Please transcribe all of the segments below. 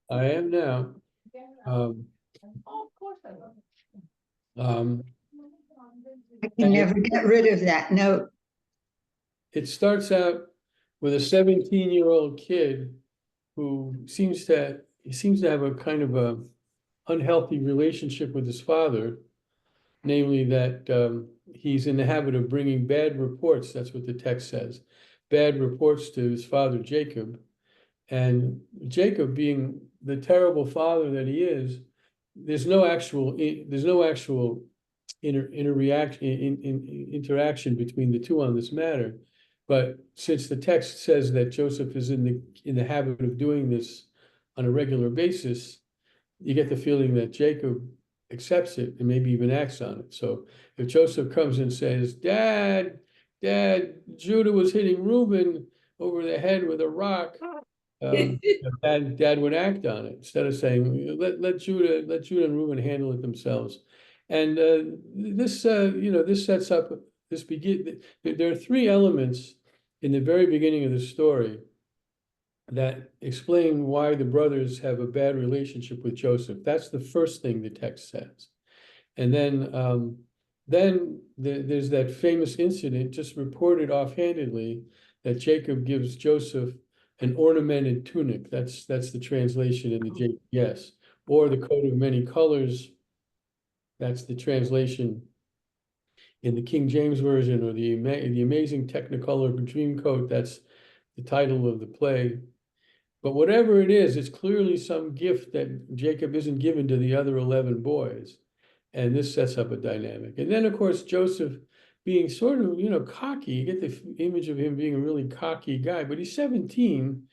I am now. Um, um, I can never get rid of that note. it starts out with a 17-year-old kid who seems to have a kind of a unhealthy relationship with his father, namely that he's in the habit of bringing bad reports. That's what the text says, bad reports to his father Jacob. And Jacob, being the terrible father that he is, there's no actual interaction between the two on this matter. But since the text says that Joseph is in the habit of doing this on a regular basis, you get the feeling that Jacob accepts it and maybe even acts on it. So if Joseph comes and says, Dad, Judah was hitting Reuben over the head with a rock, Dad would act on it instead of saying, let Judah and Reuben handle it themselves. And this sets up this begin. There are three elements in the very beginning of the story that explain why the brothers have a bad relationship with Joseph. That's the first thing the text says. And then there's that famous incident just reported offhandedly that Jacob gives Joseph an ornamented tunic. That's the translation in the JPS, or the coat of many colors. That's the translation in the King James Version, or the Amazing Technicolor Dreamcoat. That's the title of the play. But whatever it is, it's clearly some gift that Jacob isn't given to the other 11 boys. And this sets up a dynamic. And then, of course, Joseph being sort of, cocky. You get the image of him being a really cocky guy, but he's 17,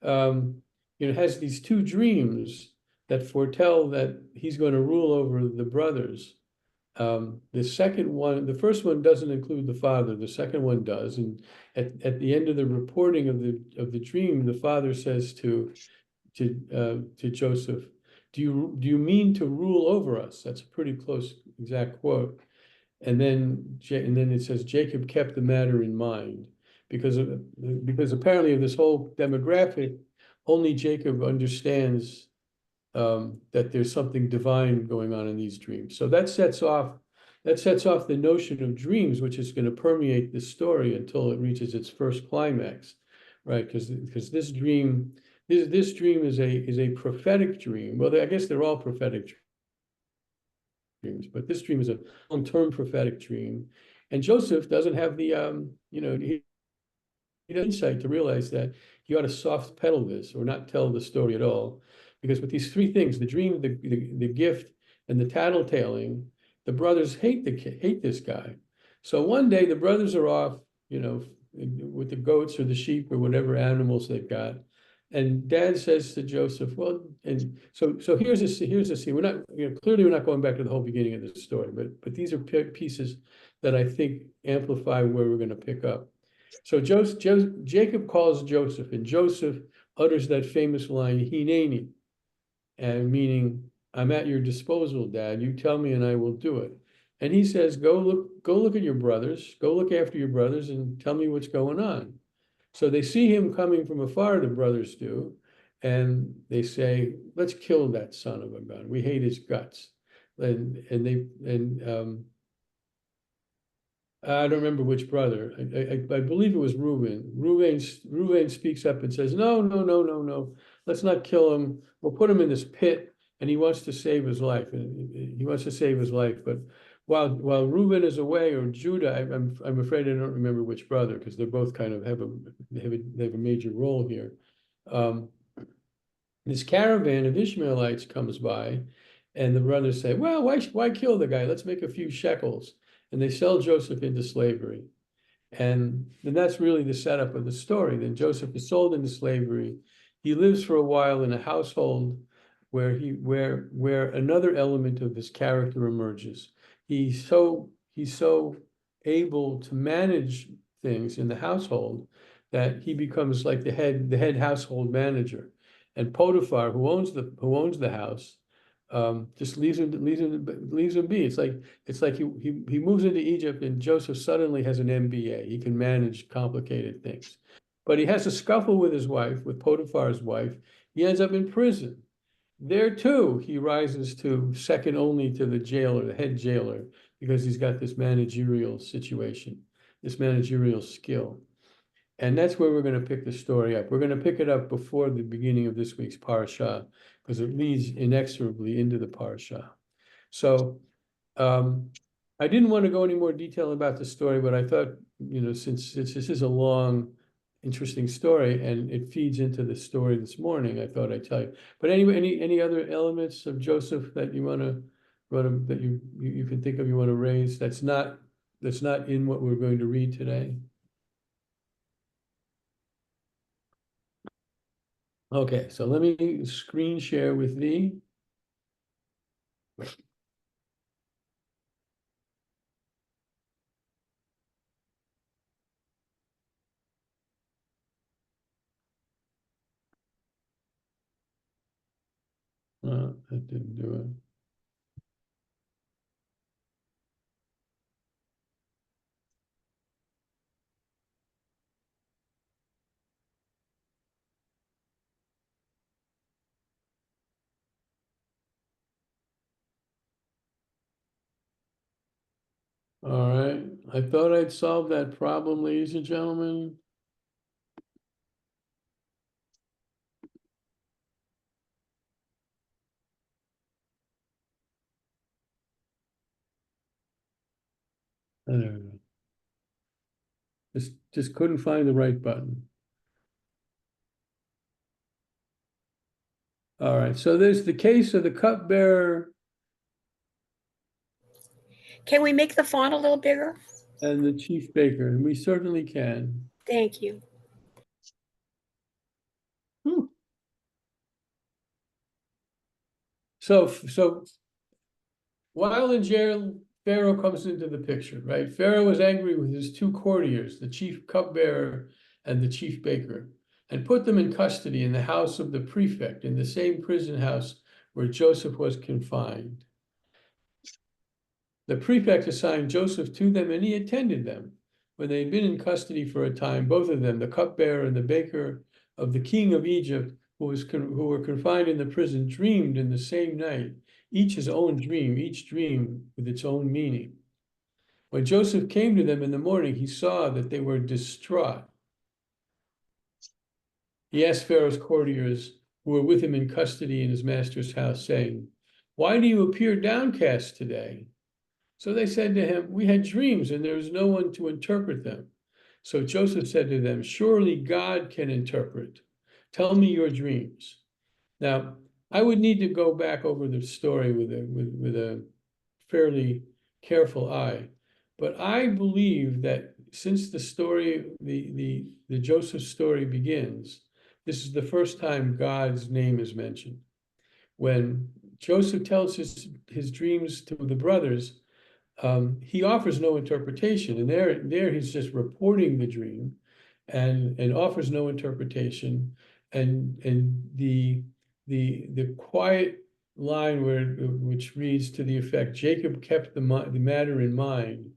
has these two dreams that foretell that he's going to rule over the brothers. The first one doesn't include the father. The second one does. And at the end of the reporting of the dream, the father says to Joseph, do you mean to rule over us? That's a pretty close exact quote. And then it says Jacob kept the matter in mind because apparently of this whole demographic, only Jacob understands that there's something divine going on in these dreams. So that sets off the notion of dreams, which is going to permeate the story until it reaches its first climax, right? Because this dream is a prophetic dream. Well, I guess they're all prophetic dreams, but this dream is a long-term prophetic dream. And Joseph doesn't have the he doesn't insight to realize that he ought to soft pedal this or not tell the story at all. Because with these three things, the dream, the gift, and the tattletaling, the brothers hate this guy. So one day the brothers are off, with the goats or the sheep or whatever animals they've got. And Dad says to Joseph, well, and so here's a scene. We're not, clearly we're not going back to the whole beginning of the story, but these are pieces that I think amplify where we're going to pick up. So Jacob calls Joseph, and Joseph utters that famous line, Hineni, and meaning, I'm at your disposal, Dad. You tell me and I will do it. And he says, go look at your brothers, go look after your brothers and tell me what's going on. So they see him coming from afar, the brothers do, and they say, let's kill that son of a gun. We hate his guts. I don't remember which brother. I believe it was Reuben. Reuben speaks up and says, no. Let's not kill him. We'll put him in this pit, and he wants to save his life. But while Reuben is away, or Judah, I'm afraid I don't remember which brother, because they're both kind of have a major role here. This caravan of Ishmaelites comes by, and the brothers say, well, why kill the guy? Let's make a few shekels. And they sell Joseph into slavery. And then that's really the setup of the story. Then Joseph is sold into slavery. He lives for a while in a household where another element of his character emerges. He's so able to manage things in the household that he becomes like the head household manager. And Potiphar, who owns the house, just leaves him be. It's like he moves into Egypt, and Joseph suddenly has an MBA. He can manage complicated things. But he has a scuffle with his wife, with Potiphar's wife. He ends up in prison. There too, he rises to second only to the jailer, the head jailer, because he's got this managerial situation, this managerial skill. And that's where we're going to pick the story up. We're going to pick it up before the beginning of this week's parsha, because it leads inexorably into the parsha. So I didn't want to go any more detail about the story, but I thought, since this is a long, interesting story and it feeds into the story this morning, I thought I'd tell you. But anyway, any other elements of Joseph that you want to that you can think of, you want to raise that's not in what we're going to read today? Okay, so let me screen share with thee. That didn't do it. All right, I thought I'd solved that problem, ladies and gentlemen. There we go. Just couldn't find the right button. All right, so there's the case of the cupbearer Can we make the font a little bigger? and the chief baker, and we certainly can. Thank you. So while in jail, Pharaoh comes into the picture, right? Pharaoh was angry with his two courtiers, the chief cupbearer and the chief baker, and put them in custody in the house of the prefect, in the same prison house where Joseph was confined. The prefect assigned Joseph to them, and he attended them. When they had been in custody for a time, both of them, the cupbearer and the baker of the king of Egypt, who were confined in the prison, dreamed in the same night, each his own dream, each dream with its own meaning. When Joseph came to them in the morning, he saw that they were distraught. He asked Pharaoh's courtiers, who were with him in custody in his master's house, saying, "Why do you appear downcast today?" So they said to him, "We had dreams, and there was no one to interpret them." So Joseph said to them, "Surely God can interpret. Tell me your dreams." Now, I would need to go back over the story with a fairly careful eye, but I believe that since the story, the Joseph story begins, this is the first time God's name is mentioned. When Joseph tells his dreams to the brothers, he offers no interpretation, and there he's just reporting the dream, and offers no interpretation, and the quiet line which reads to the effect, "Jacob kept the matter in mind,"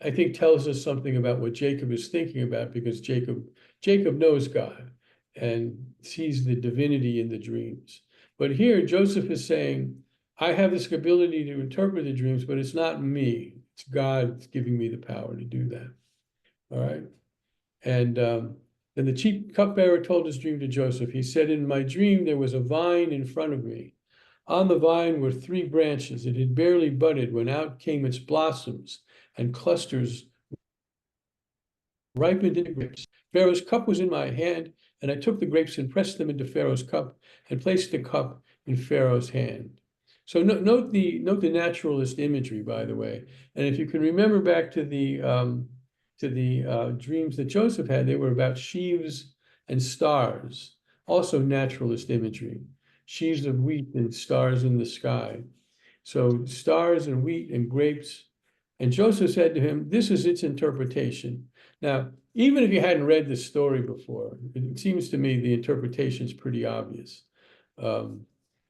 I think tells us something about what Jacob is thinking about, because Jacob knows God and sees the divinity in the dreams. But here Joseph is saying, I have this ability to interpret the dreams, but it's not me. It's God giving me the power to do that. All right. And then the chief cupbearer told his dream to Joseph. He said, "In my dream, there was a vine in front of me. On the vine were 3 branches. It had barely budded when out came its blossoms and clusters ripened into grapes. Pharaoh's cup was in my hand, and I took the grapes and pressed them into Pharaoh's cup and placed the cup in Pharaoh's hand." So note the naturalist imagery, by the way. And if you can remember back to the dreams that Joseph had, they were about sheaves and stars, also naturalist imagery. Sheaves of wheat and stars in the sky. So stars and wheat and grapes. And Joseph said to him, "This is its interpretation." Now, even if you hadn't read this story before, it seems to me the interpretation is pretty obvious.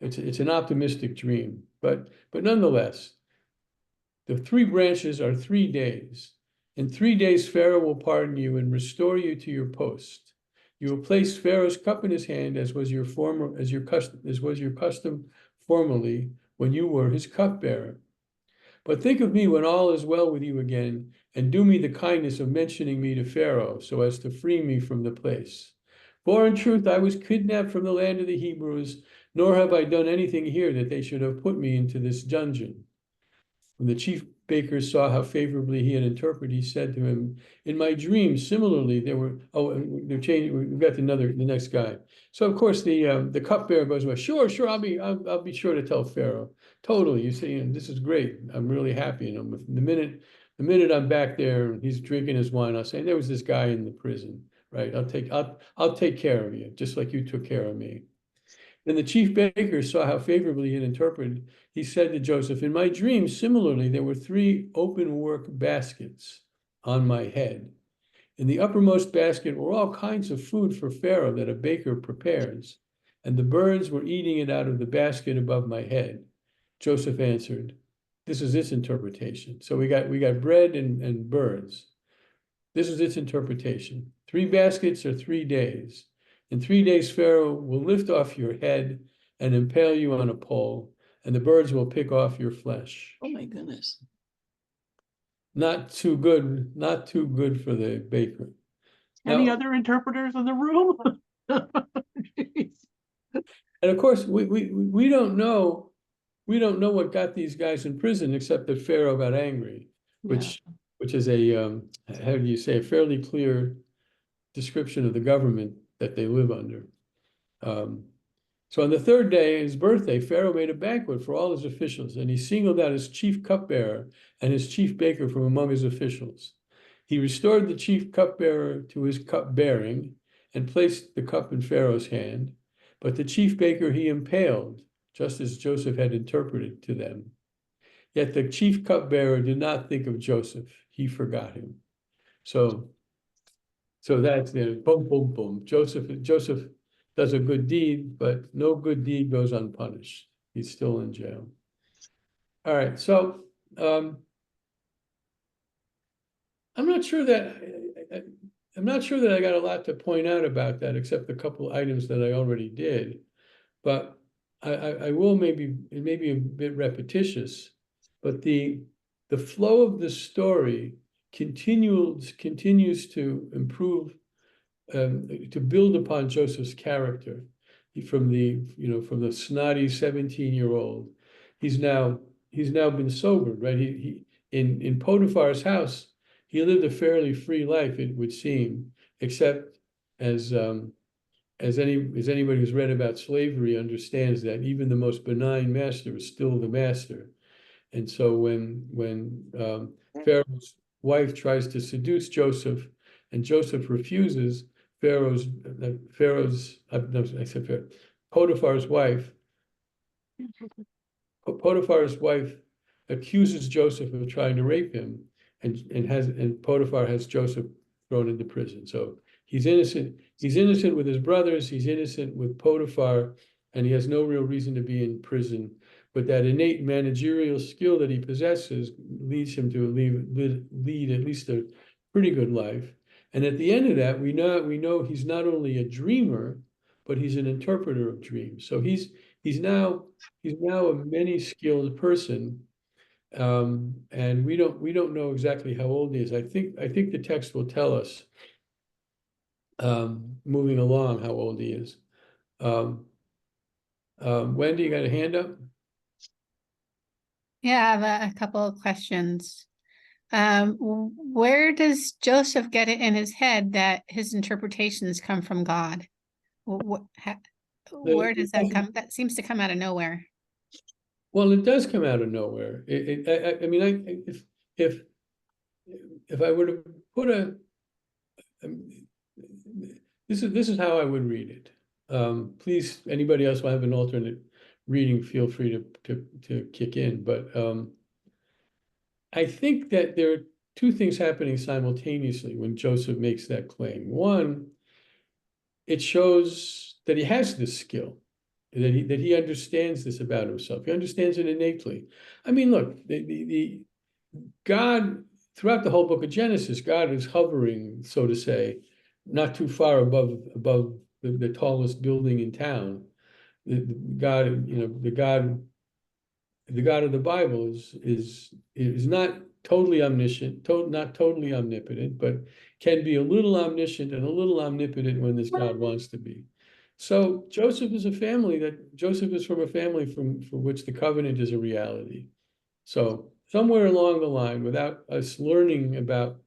It's an optimistic dream, but nonetheless, the 3 branches are 3 days. In 3 days, Pharaoh will pardon you and restore you to your post. You will place Pharaoh's cup in his hand, as was your custom formerly when you were his cupbearer. But think of me when all is well with you again, and do me the kindness of mentioning me to Pharaoh, so as to free me from the place. For in truth, I was kidnapped from the land of the Hebrews, nor have I done anything here that they should have put me into this dungeon. When the chief baker saw how favorably he had interpreted, he said to him, "In my dream, similarly, there were." Oh, and they're changing. We've got the next guy. So of course the cupbearer goes, "Well, sure, I'll be sure to tell Pharaoh. Totally, you see, and this is great. I'm really happy." And the minute I'm back there, and he's drinking his wine, I'll say, "There was this guy in the prison, right? I'll take care of you, just like you took care of me." Then the chief baker saw how favorably he had interpreted. He said to Joseph, "In my dream, similarly, there were 3 open work baskets on my head. In the uppermost basket were all kinds of food for Pharaoh that a baker prepares, and the birds were eating it out of the basket above my head." Joseph answered, "This is its interpretation." So we got bread and birds. This is its interpretation. 3 baskets are 3 days. In 3 days, Pharaoh will lift off your head and impale you on a pole, and the birds will pick off your flesh. Oh, my goodness. Not too good, not too good for the baker. Any Now, other interpreters in the room? Jeez. and of course, we don't know what got these guys in prison, except that Pharaoh got angry, which is a how do you say, a fairly clear description of the government that they live under. So on the 3rd day, his birthday, Pharaoh made a banquet for all his officials, and he singled out his chief cupbearer and his chief baker from among his officials. He restored the chief cupbearer to his cupbearing and placed the cup in Pharaoh's hand, but the chief baker he impaled, just as Joseph had interpreted to them. Yet the chief cupbearer did not think of Joseph. He forgot him. So that's the boom, boom, boom. Joseph does a good deed, but no good deed goes unpunished. He's still in jail. All right, so I'm not sure that I got a lot to point out about that, except a couple items that I already did. But I will it may be a bit repetitious, but the flow of the story continues to improve, to build upon Joseph's character. From the snotty 17-year-old, he's now been sobered, right? He in Potiphar's house, he lived a fairly free life, it would seem, except as anybody who's read about slavery understands, that even the most benign master is still the master. And so when Pharaoh's wife tries to seduce Joseph and Joseph refuses, Potiphar's wife accuses Joseph of trying to rape him, and Potiphar has Joseph thrown into prison. So he's innocent. He's innocent with his brothers. He's innocent with Potiphar, and he has no real reason to be in prison. But that innate managerial skill that he possesses leads him to lead at least a pretty good life. And at the end of that, we know he's not only a dreamer, but he's an interpreter of dreams. So he's now a many skilled person. And we don't know exactly how old he is. I think the text will tell us, moving along, how old he is. Wendy, you got a hand up? Yeah, I have a couple of questions. Where does Joseph get it in his head that his interpretations come from God? Where does that come? That seems to come out of nowhere. Well, it does come out of nowhere. I mean, if I were to put this is how I would read it. Please, anybody else will have an alternate reading, feel free to kick in. But I think that there are 2 things happening simultaneously when Joseph makes that claim. One, it shows that he has this skill, that he understands this about himself. He understands it innately. I mean, look, God throughout the whole book of Genesis, God is hovering, so to say, not too far above the tallest building in town. The God, the God of the Bible is not totally omniscient, not totally omnipotent, but can be a little omniscient and a little omnipotent when this God wants to be. So Joseph is from a family for which the covenant is a reality. So somewhere along the line, without us learning about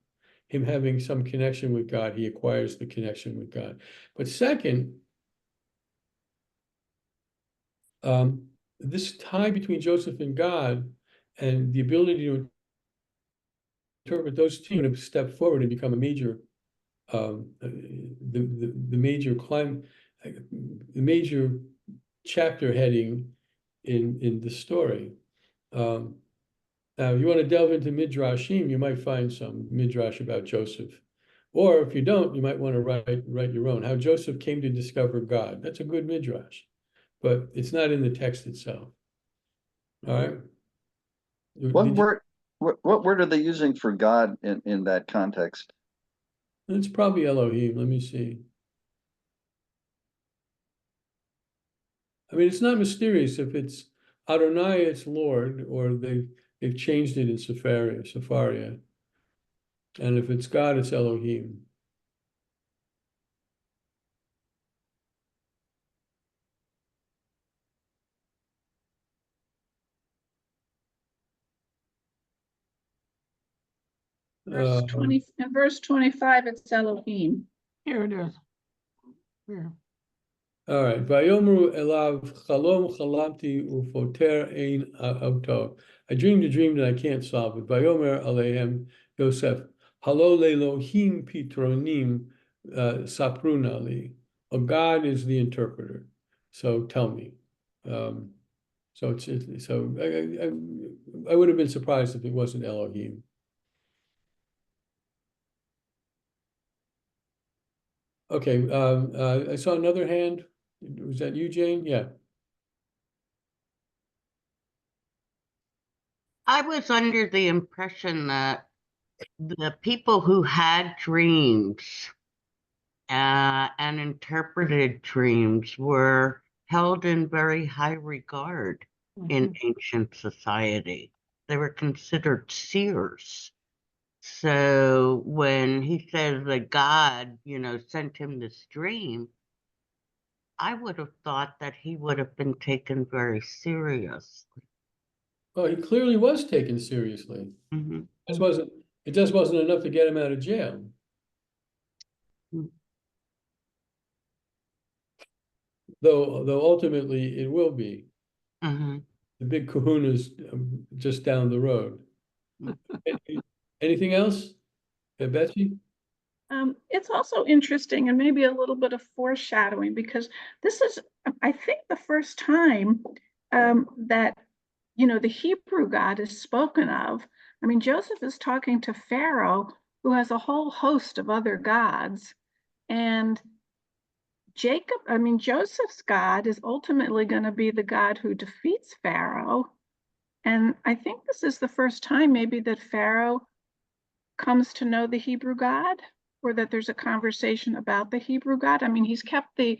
him having some connection with God, he acquires the connection with God. But second, this tie between Joseph and God and the ability to interpret those two and step forward and become a major, the major chapter heading in the story. Now, if you want to delve into Midrashim, you might find some Midrash about Joseph. Or if you don't, you might want to write your own. How Joseph came to discover God. That's a good Midrash, but it's not in the text itself. All right. What word are they using for God in that context? It's probably Elohim. Let me see. I mean, it's not mysterious if it's Adonai, it's Lord, or they've changed it in Sepharia. And if it's God, it's Elohim. In verse 25, it's Elohim. Here it is. Here. All right. Vayomru elav chalom chalamti ufoter ein auto. I dreamed a dream that I can't solve it. Vayomer aleihem Yosef halo lelohim pitronim sapruna li. Oh, God is the interpreter. So tell me. So I would have been surprised if it wasn't Elohim. Okay. I saw another hand. Was that you, Jane? Yeah. I was under the impression that the people who had dreams and interpreted dreams were held in very high regard in ancient society. They were considered seers. So when he says that God, sent him this dream, I would have thought that he would have been taken very seriously. Well, he clearly was taken seriously. Mhm. It just wasn't enough to get him out of jail. Though ultimately it will be. Mhm. The big kahuna's just down the road. Anything else? Betsy? It's also interesting and maybe a little bit of foreshadowing, because this is, I think, the first time that the Hebrew God is spoken of. I mean, Joseph is talking to Pharaoh, who has a whole host of other gods, and Joseph's God is ultimately going to be the God who defeats Pharaoh. And I think this is the first time maybe that Pharaoh comes to know the Hebrew God, or that there's a conversation about the Hebrew God. I mean, he's kept the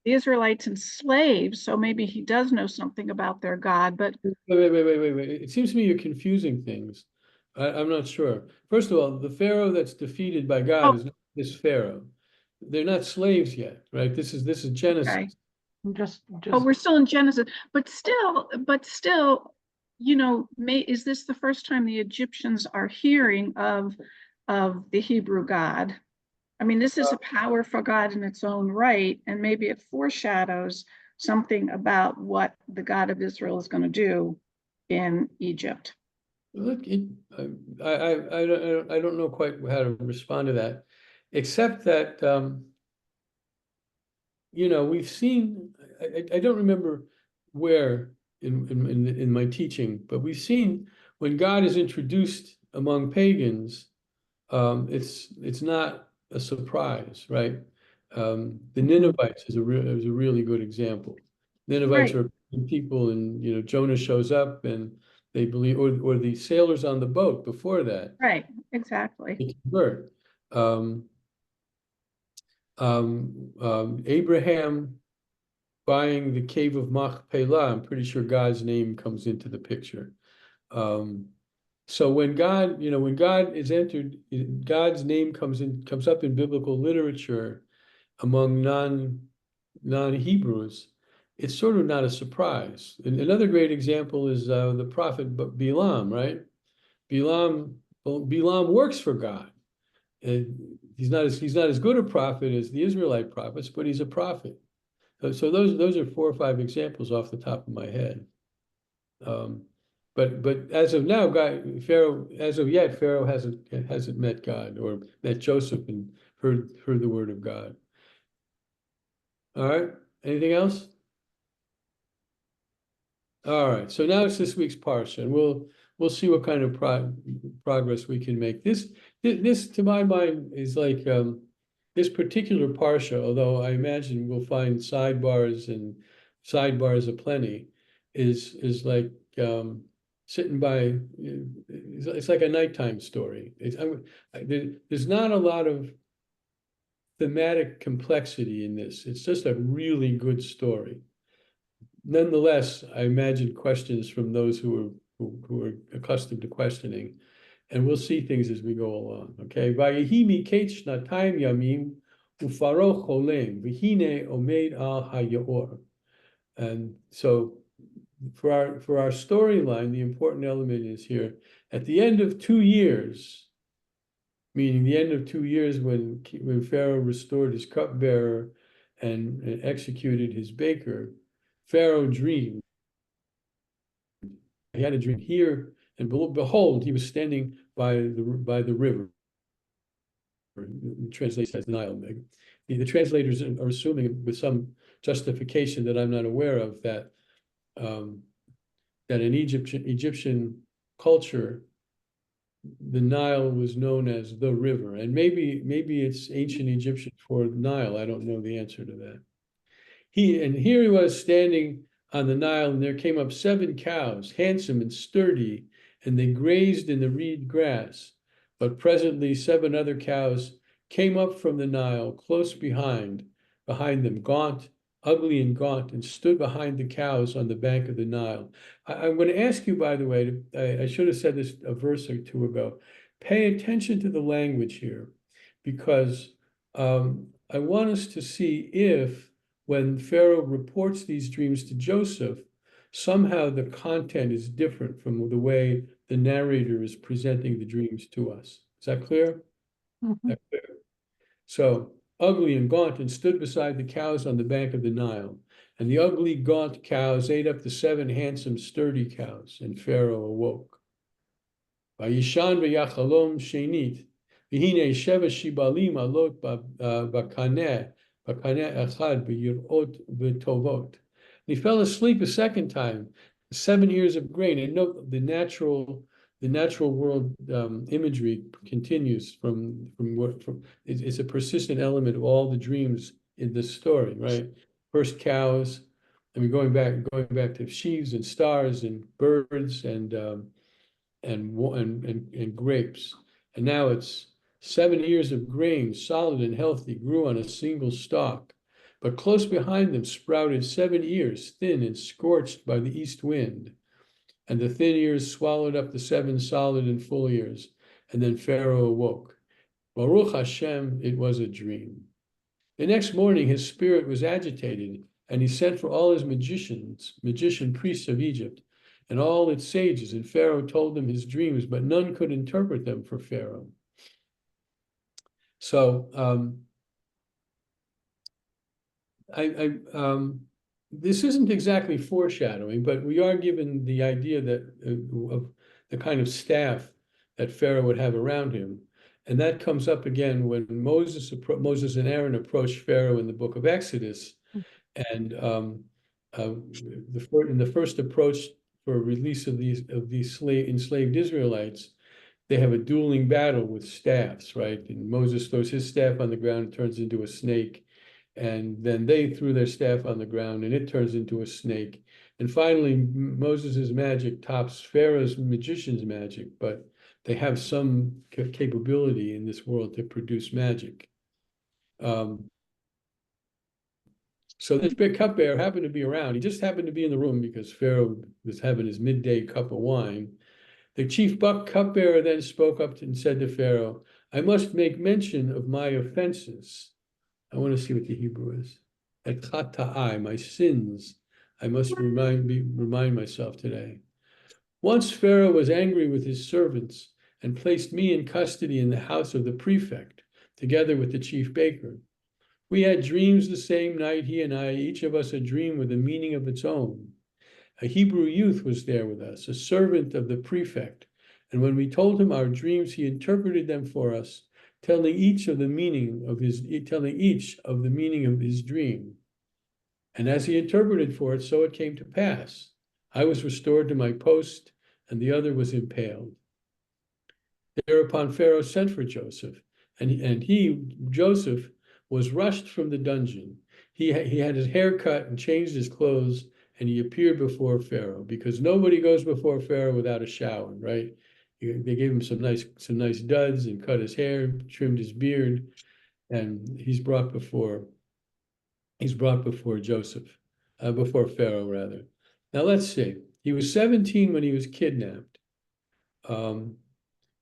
Israelites enslaved, so maybe he does know something about their God, but Wait. It seems to me you're confusing things. I'm not sure. First of all, the Pharaoh that's defeated by God is not this Pharaoh. They're not slaves yet, right? This is Genesis. okay. Just We're still in Genesis, but still, is this the first time the Egyptians are hearing of the Hebrew God? I mean, this is a powerful God in its own right, and maybe it foreshadows something about what the God of Israel is going to do in Egypt. Look, I don't know quite how to respond to that, except that we've seen. I don't remember where in my teaching, but we've seen when God is introduced among pagans, it's not a surprise, right? The Ninevites is a really good example. Ninevites Right. are people, and Jonah shows up, and they believe, or the sailors on the boat before that, Right, exactly. they convert. Abraham buying the cave of Machpelah, I'm pretty sure God's name comes into the picture. So when God, when God is entered, God's name comes up in biblical literature among non-Hebrews, it's sort of not a surprise. And another great example is the prophet Balaam, right? Balaam works for God. And he's not as good a prophet as the Israelite prophets, but he's a prophet. So those are 4 or 5 examples off the top of my head. But as of now, Pharaoh hasn't met God or met Joseph and heard the word of God. All right. Anything else? All right. So now it's this week's parsha, and we'll see what kind of progress we can make. This to my mind is like this particular parsha, although I imagine we'll find sidebars aplenty, is like sitting by. It's like a nighttime story. There's not a lot of thematic complexity in this. It's just a really good story. Nonetheless, I imagine questions from those who are accustomed to questioning, and we'll see things as we go along. Okay. Vayehi miketz shnatayim yamim ufaro cholem v'hine omed al hayaor. And so for our storyline, the important element is here at the end of 2 years, meaning the end of 2 years when Pharaoh restored his cupbearer and executed his baker, Pharaoh dreamed. He had a dream here, and behold, he was standing by the river. Translates as Nile. The translators are assuming with some justification that I'm not aware of that in Egyptian culture, the Nile was known as the river, and maybe it's ancient Egyptian for Nile. I don't know the answer to that. Here he was standing on the Nile, and there came up 7 cows, handsome and sturdy, and they grazed in the reed grass. But presently 7 other cows came up from the Nile, close behind them, gaunt, ugly and gaunt, and stood behind the cows on the bank of the Nile. I'm going to ask you, by the way, I should have said this a verse or 2 ago, pay attention to the language here, because I want us to see if, when Pharaoh reports these dreams to Joseph, somehow the content is different from the way the narrator is presenting the dreams to us. Is that clear? Mhm. That clear? So, ugly and gaunt, and stood beside the cows on the bank of the Nile. And the ugly, gaunt cows ate up the 7 handsome, sturdy cows, and Pharaoh awoke. Vayishan v'yachalom shenit, v'hine sheva shibalim alot b'kaneh echad b'yirot v'tovot. He fell asleep a second time, 7 years of grain. And note the natural world imagery continues from it's a persistent element of all the dreams in this story, right? First cows, I mean going back to sheaves and stars and birds and grapes, and now it's 7 years of grain, solid and healthy, grew on a single stalk. But close behind them sprouted 7 ears, thin and scorched by the east wind. And the thin ears swallowed up the 7 solid and full ears. And then Pharaoh awoke. Baruch Hashem, it was a dream. The next morning, his spirit was agitated, and he sent for all his magician priests of Egypt, and all its sages. And Pharaoh told them his dreams, but none could interpret them for Pharaoh. So, this isn't exactly foreshadowing, but we are given the idea that of the kind of staff that Pharaoh would have around him, and that comes up again when Moses and Aaron approached Pharaoh in the book of Exodus, and in the first approach for release of these enslaved Israelites, they have a dueling battle with staffs, right? And Moses throws his staff on the ground and turns into a snake. And then they threw their staff on the ground and it turns into a snake. And finally, Moses's magic tops Pharaoh's magician's magic, but they have some capability in this world to produce magic. So this big cupbearer happened to be around. He just happened to be in the room because Pharaoh was having his midday cup of wine. The chief cupbearer then spoke up and said to Pharaoh, I must make mention of my offenses. I want to see what the Hebrew is. Et chata'ai, my sins. I must remind myself today. Once Pharaoh was angry with his servants and placed me in custody in the house of the prefect, together with the chief baker. We had dreams the same night, he and I, each of us a dream with a meaning of its own. A Hebrew youth was there with us, a servant of the prefect, and when we told him our dreams, he interpreted them for us, telling each of the meaning of his dream. And as he interpreted for it, so it came to pass. I was restored to my post, and the other was impaled. Thereupon Pharaoh sent for Joseph, and Joseph, was rushed from the dungeon. He had his hair cut and changed his clothes, and he appeared before Pharaoh, because nobody goes before Pharaoh without a shower, right? They gave him some nice duds and cut his hair, trimmed his beard, and he's brought before Joseph, before Pharaoh rather. Now let's see. He was 17 when he was kidnapped.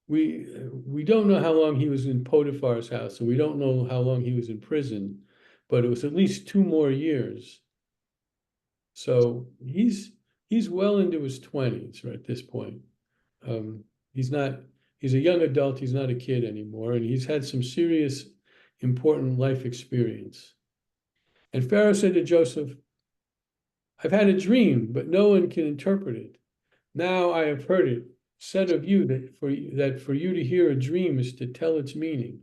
We don't know how long he was in Potiphar's house, and we don't know how long he was in prison, but it was at least 2 more years. So he's well into his 20s right at this point. He's a young adult, he's not a kid anymore, and he's had some serious, important life experience. And Pharaoh said to Joseph, I've had a dream, but no one can interpret it. Now I have heard it said of you that for you to hear a dream is to tell its meaning.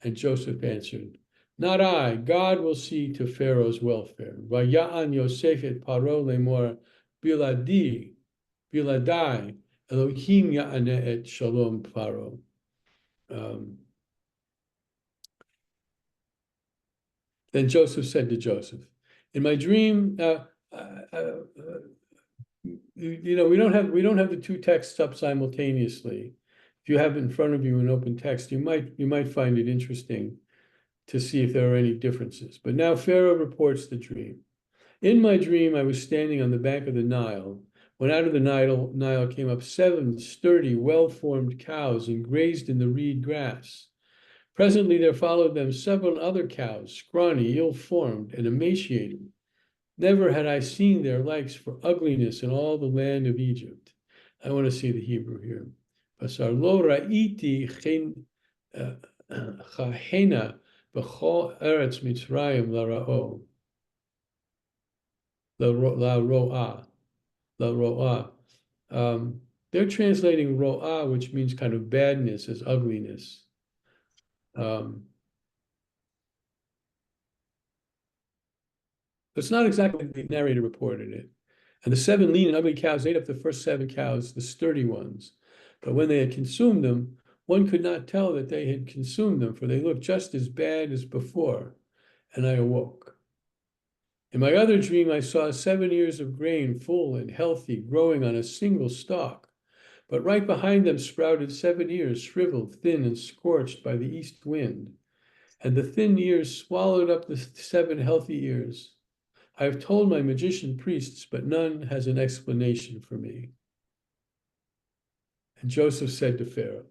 And Joseph answered, not I, God will see to Pharaoh's welfare. Vaya'an Yosef et Paro lemor biladai, Elohim ya'aneh et shalom Pharaoh. Then Joseph said to Joseph, in my dream, we don't have the 2 texts up simultaneously. If you have it in front of you in open text, you might find it interesting to see if there are any differences. But now Pharaoh reports the dream. In my dream, I was standing on the bank of the Nile, when out of the Nile came up 7 sturdy, well-formed cows and grazed in the reed grass. Presently there followed them 7 other cows, scrawny, ill-formed, and emaciated. Never had I seen their likes for ugliness in all the land of Egypt. I want to see the Hebrew here. Basar lo ra'iti chahena b'chol eretz Mitzrayim la ro'ah. They're translating ro'ah, which means kind of badness, as ugliness. It's not exactly the narrator reported it. And the 7 lean and ugly cows ate up the first 7 cows, the sturdy ones. But when they had consumed them, one could not tell that they had consumed them, for they looked just as bad as before. And I awoke. In my other dream, I saw 7 ears of grain, full and healthy, growing on a single stalk. But right behind them sprouted 7 ears, shriveled, thin, and scorched by the east wind. And the thin ears swallowed up the 7 healthy ears. I have told my magician priests, but none has an explanation for me. And Joseph said to Pharaoh,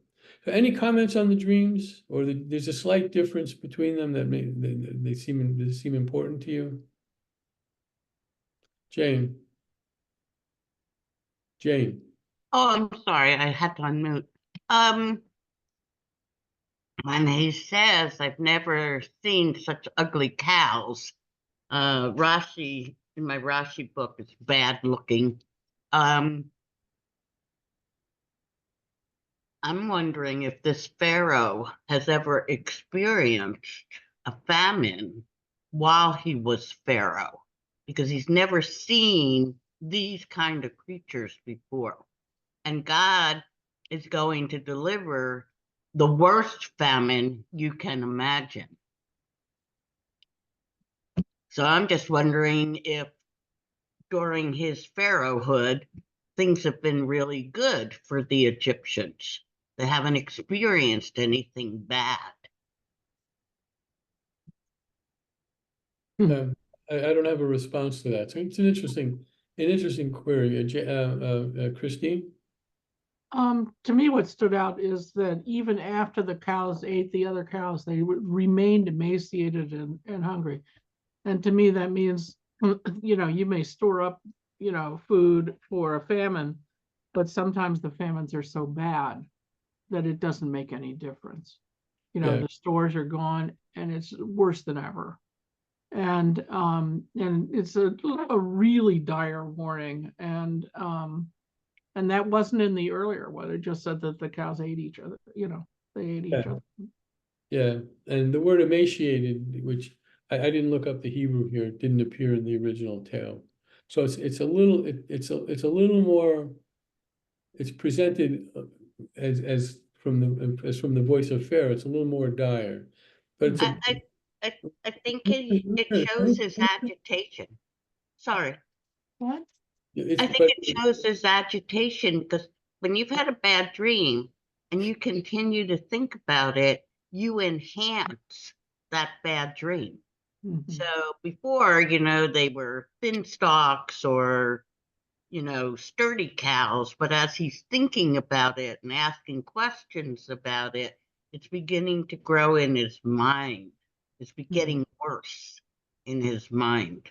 so any comments on the dreams? Or there's a slight difference between them that they seem important to you? Jane. Oh, I'm sorry, I had to unmute. When he says, I've never seen such ugly cows, Rashi, in my Rashi book, is bad looking. I'm wondering if this Pharaoh has ever experienced a famine while he was Pharaoh, because he's never seen these kind of creatures before. And God is going to deliver the worst famine you can imagine. So I'm just wondering if during his pharaohhood, things have been really good for the Egyptians. They haven't experienced anything bad. I don't have a response to that. So it's an interesting query. Christine? To me, what stood out is that even after the cows ate the other cows, they remained emaciated and hungry. And to me, that means, you may store up, food for a famine, but sometimes the famines are so bad that it doesn't make any difference. Yeah. The stores are gone and it's worse than ever. And it's a really dire warning. And that wasn't in the earlier one. It just said that the cows ate each other, they ate each Yeah. other. Yeah, and the word emaciated, which I didn't look up the Hebrew here, it didn't appear in the original tale. So it's a little little more. It's presented as from the voice of Pharaoh. It's a little more dire, but it's a. I think it shows his agitation. Sorry. What? It's I think but it shows his agitation because when you've had a bad dream and you continue to think about it, you enhance that bad dream. Mhm. So before, they were thin stalks or, sturdy cows, but as he's thinking about it and asking questions about it, it's beginning to grow in his mind. It's getting worse in his mind.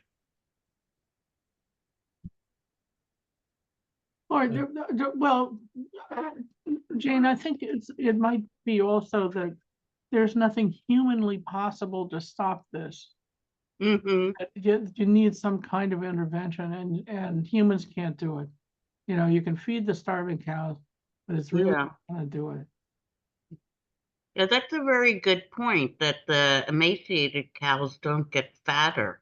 Or, well, Jane, I think it might be also that there's nothing humanly possible to stop this. Mm-hmm. You need some kind of intervention, and humans can't do it. You can feed the starving cows, but it's really Yeah. not gonna do it. Yeah, that's a very good point that the emaciated cows don't get fatter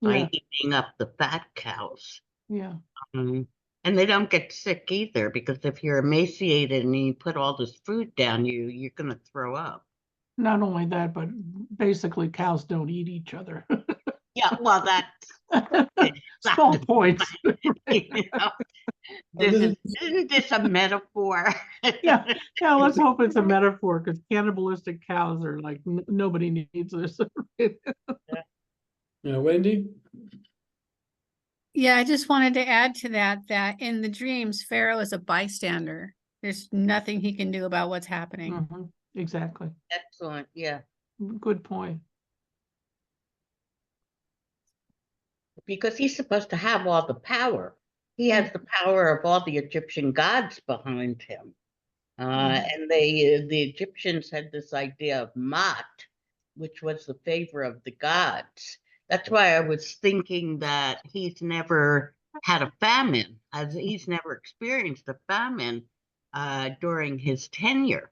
Yeah, by eating up the fat cows. yeah. Um, and they don't get sick either because if you're emaciated and you put all this food down you, you're going to throw up. Not only that, but basically cows don't eat each other. Yeah, well, Small points. you know, isn't this a metaphor? Yeah, let's hope it's a metaphor because cannibalistic cows are like nobody needs this. Yeah, Wendy. Yeah, I just wanted to add to that in the dreams, Pharaoh is a bystander. There's nothing he can do about what's happening. Mhm, exactly. Excellent. Yeah. Good point. Because he's supposed to have all the power. He has the power of all the Egyptian gods behind him. And the Egyptians had this idea of Mat, which was the favor of the gods. That's why I was thinking that he's never had a famine, as he's never experienced a famine during his tenure.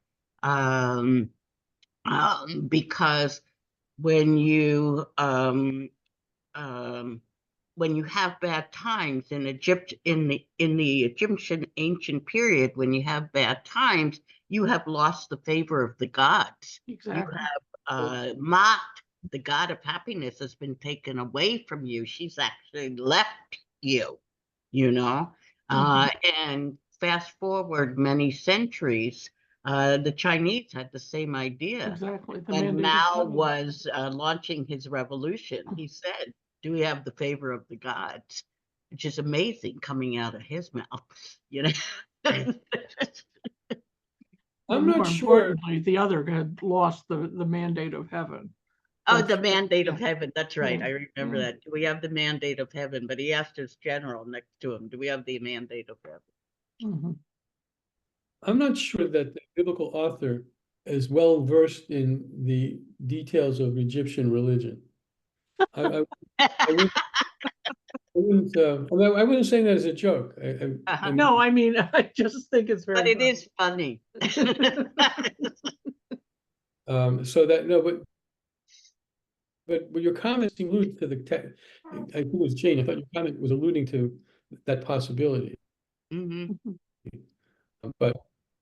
Because when you when you have bad times in Egypt in the Egyptian ancient period, when you have bad times, you have lost the favor of the gods. Exactly. You have Maat, the god of happiness, has been taken away from you. She's actually left you, you know. And fast forward many centuries, the Chinese had the same idea. Exactly. The When mandate of Mao heaven. was launching his revolution, he said, "Do we have the favor of the gods?" Which is amazing coming out of his mouth, you know. I'm More not sure. importantly, the other had lost the mandate of heaven. Oh, the mandate of Yeah. heaven. That's right. Yeah. I remember Yeah. that. Do we have the mandate of heaven? But he asked his general next to him, "Do we have the mandate of heaven?" Mhm. I'm not sure that the biblical author is well versed in the details of Egyptian religion. I I wouldn't say that as a joke. I mean, No, I mean, I just think it's But very it good. is funny. so that no, but your comment alluded to the text. I think it was Jane. I thought your comment was alluding to that possibility. Mhm. But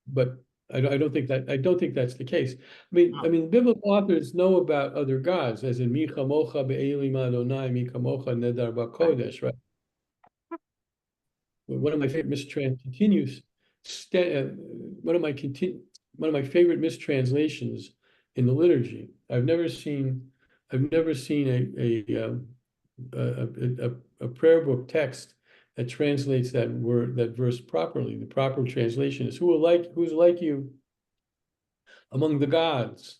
but I don't think that's the case. I mean, biblical authors know about other gods, as in Mi chamocha be'elim Adonai, Mi chamocha nedar b'kodesh, right? One of my favorite continues, one of my favorite mistranslations in the liturgy. I've never seen a prayer book text that translates that verse properly. The proper translation is who's like you among the gods,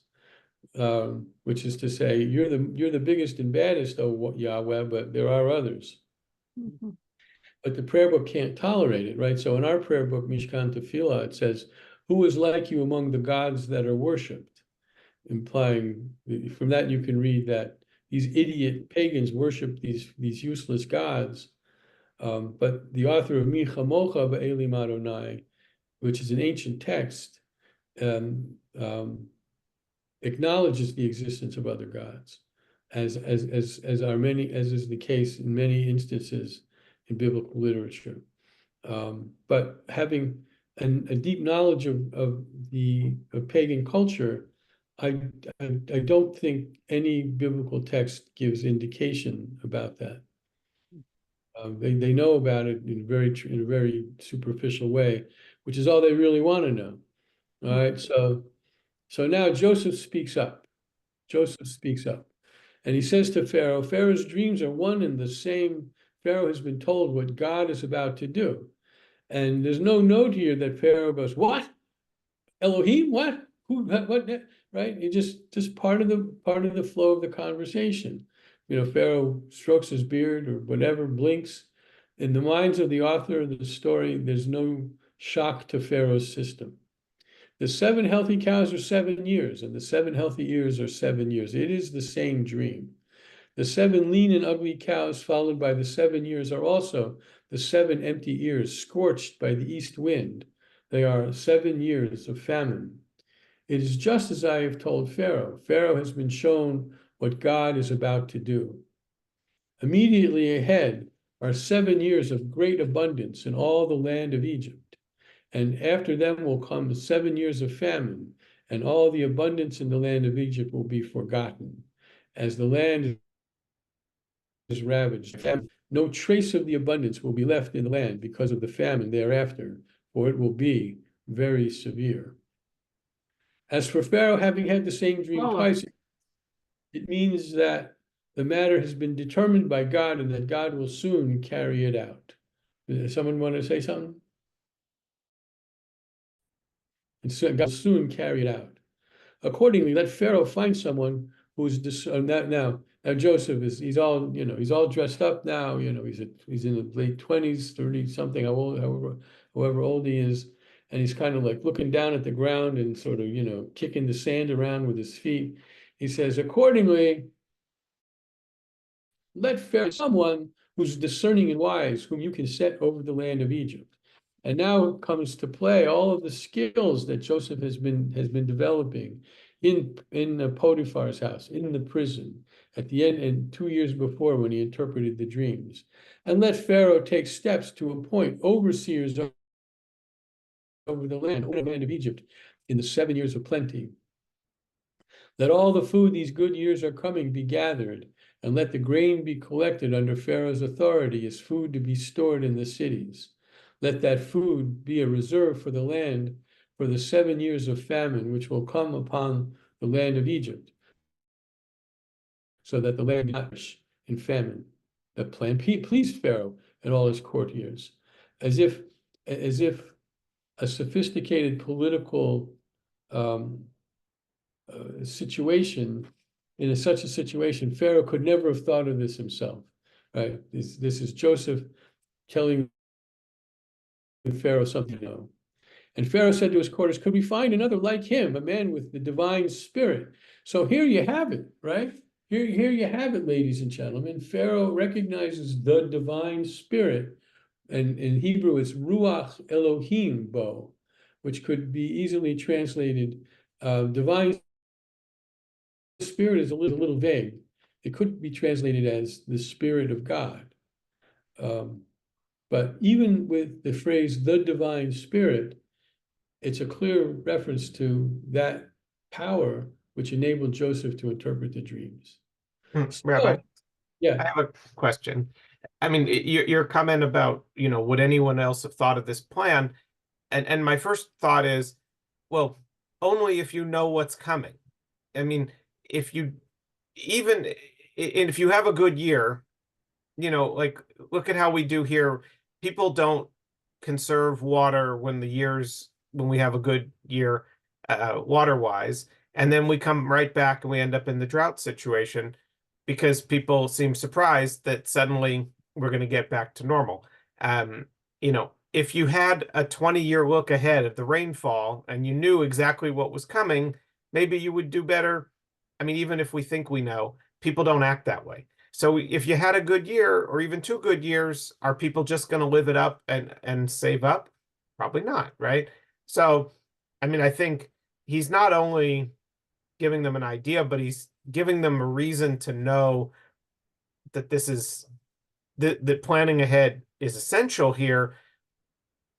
which is to say, you're the biggest and baddest, O Yahweh, but there are others. Mhm. But the prayer book can't tolerate it, right? So in our prayer book, Mishkan Tefillah, it says, "Who is like you among the gods that are worshipped?" Implying from that you can read that these idiot pagans worship these useless gods. But the author of Mi Chamocha Be'elim Adonai, which is an ancient text, um, acknowledges the existence of other gods, as is the case in many instances in biblical literature. But having a deep knowledge of pagan culture, I don't think any biblical text gives indication about that. They know about it in a very superficial way, which is all they really want to know. All right, so now Joseph speaks up. Joseph speaks up, and he says to Pharaoh, Pharaoh's dreams are one and the same. Pharaoh has been told what God is about to do. And there's no note here that Pharaoh goes, "What? Elohim? What? Who? What?" Right? It just part of the flow of the conversation. Pharaoh strokes his beard or whatever, blinks. In the minds of the author of the story, there's no shock to Pharaoh's system. The 7 healthy cows are 7 years, and the 7 healthy ears are 7 years. It is the same dream. The 7 lean and ugly cows, followed by the 7 years, are also the 7 empty ears, scorched by the east wind. They are 7 years of famine. It is just as I have told Pharaoh. Pharaoh has been shown what God is about to do. Immediately ahead are 7 years of great abundance in all the land of Egypt. And after them will come 7 years of famine, and all the abundance in the land of Egypt will be forgotten. As the land is ravaged, no trace of the abundance will be left in the land because of the famine thereafter, for it will be very severe. As for Pharaoh having had the same dream twice, it means that the matter has been determined by God and that God will soon carry it out. Does someone want to say something? And so God will soon carry it out. Accordingly, let Pharaoh find someone who's now Joseph he's all dressed up now. He's in the late 20s, 30 something, however old he is, and he's kind of like looking down at the ground and sort of kicking the sand around with his feet. He says, accordingly, let Pharaoh someone who's discerning and wise, whom you can set over the land of Egypt. And now comes to play all of the skills that Joseph has been developing in Potiphar's house, in the prison, at the end, and 2 years before when he interpreted the dreams. And let Pharaoh take steps to appoint overseers over the land of Egypt in the 7 years of plenty. Let all the food these good years are coming be gathered, and let the grain be collected under Pharaoh's authority as food to be stored in the cities. Let that food be a reserve for the land for the 7 years of famine which will come upon the land of Egypt, so that the land be not in famine. That plan pleased Pharaoh and all his courtiers, as if a sophisticated political situation, in such a situation, Pharaoh could never have thought of this himself, right? This is Joseph telling Pharaoh something to know. And Pharaoh said to his courtiers, could we find another like him, a man with the divine spirit? So here you have it, right? Here you have it, ladies and gentlemen. Pharaoh recognizes the divine spirit, and in Hebrew it's Ruach Elohim Bo, which could be easily translated divine spirit is a little vague. It could be translated as the Spirit of God. But even with the phrase the divine spirit, it's a clear reference to that power which enabled Joseph to interpret the dreams. Rabbi, So, yeah, I have a question. I mean, your comment about, would anyone else have thought of this plan? And my first thought is, well, only if you know what's coming. I mean, if you even if you have a good year, like look at how we do here. People don't conserve water when we have a good year, water wise, and then we come right back and we end up in the drought situation because people seem surprised that suddenly we're going to get back to normal. If you had a 20-year look ahead of the rainfall and you knew exactly what was coming, maybe you would do better. I mean, even if we think we know, people don't act that way. So if you had a good year or even 2 good years, are people just going to live it up and save up? Probably not, right? So, I mean, I think he's not only giving them an idea, but he's giving them a reason to know that this is that planning ahead is essential here,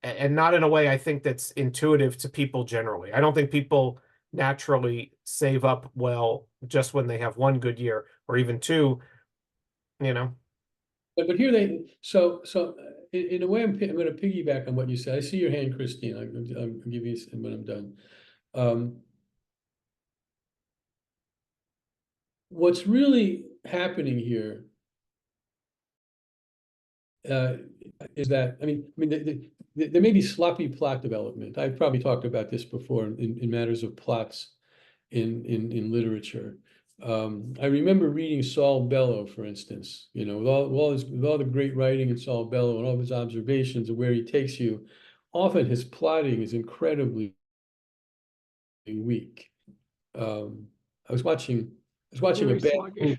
and not in a way I think that's intuitive to people generally. I don't think people naturally save up well just when they have one good year or even two, but here so in a way, I'm going to piggyback on what you said. I see your hand, Christine. I'll give you when I'm done. What's really happening here is that, I mean, there may be sloppy plot development. I've probably talked about this before in matters of plots in literature. I remember reading Saul Bellow, for instance, with all the great writing in Saul Bellow and all of his observations of where he takes you. Often his plotting is incredibly weak. I was watching Very a bad sluggish.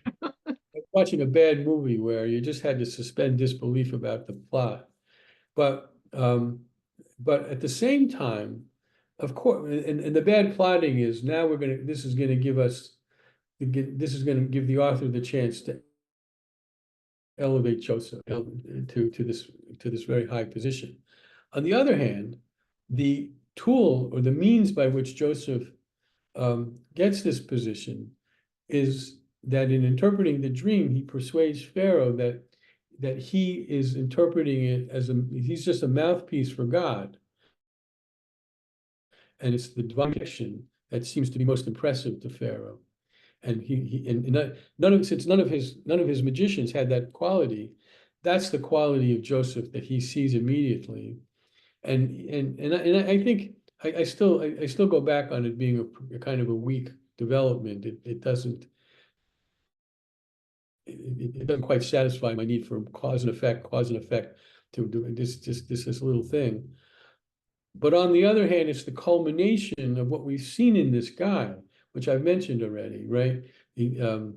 watching a bad movie where you just had to suspend disbelief about the plot. But at the same time, of course, and the bad plotting is now this is gonna give the author the chance to elevate Joseph to this very high position. On the other hand, the tool or the means by which Joseph gets this position is that in interpreting the dream, he persuades Pharaoh that he is interpreting it as he's just a mouthpiece for God. And it's the divine connection that seems to be most impressive to Pharaoh. And since none of his magicians had that quality, that's the quality of Joseph that he sees immediately. And I think I still go back on it being a kind of a weak development. It doesn't quite satisfy my need for cause and effect to do this little thing. But on the other hand, it's the culmination of what we've seen in this guy, which I've mentioned already, right? The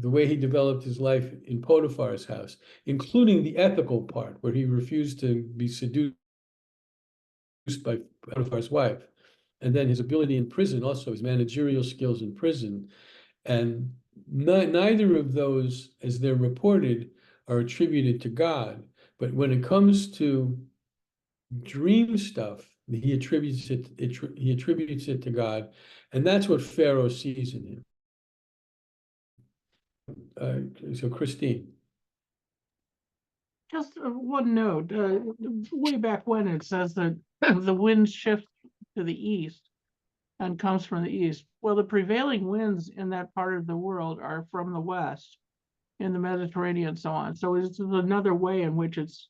way he developed his life in Potiphar's house, including the ethical part where he refused to be seduced by Potiphar's wife, and then his ability in prison, also his managerial skills in prison. And neither of those, as they're reported, are attributed to God. But when it comes to dream stuff, he attributes it to God, and that's what Pharaoh sees in him. So Christine. Just one note, way back when it says that the wind shifts to the east and comes from the east. Well, the prevailing winds in that part of the world are from the west, in the Mediterranean and so on. So it's another way in which it's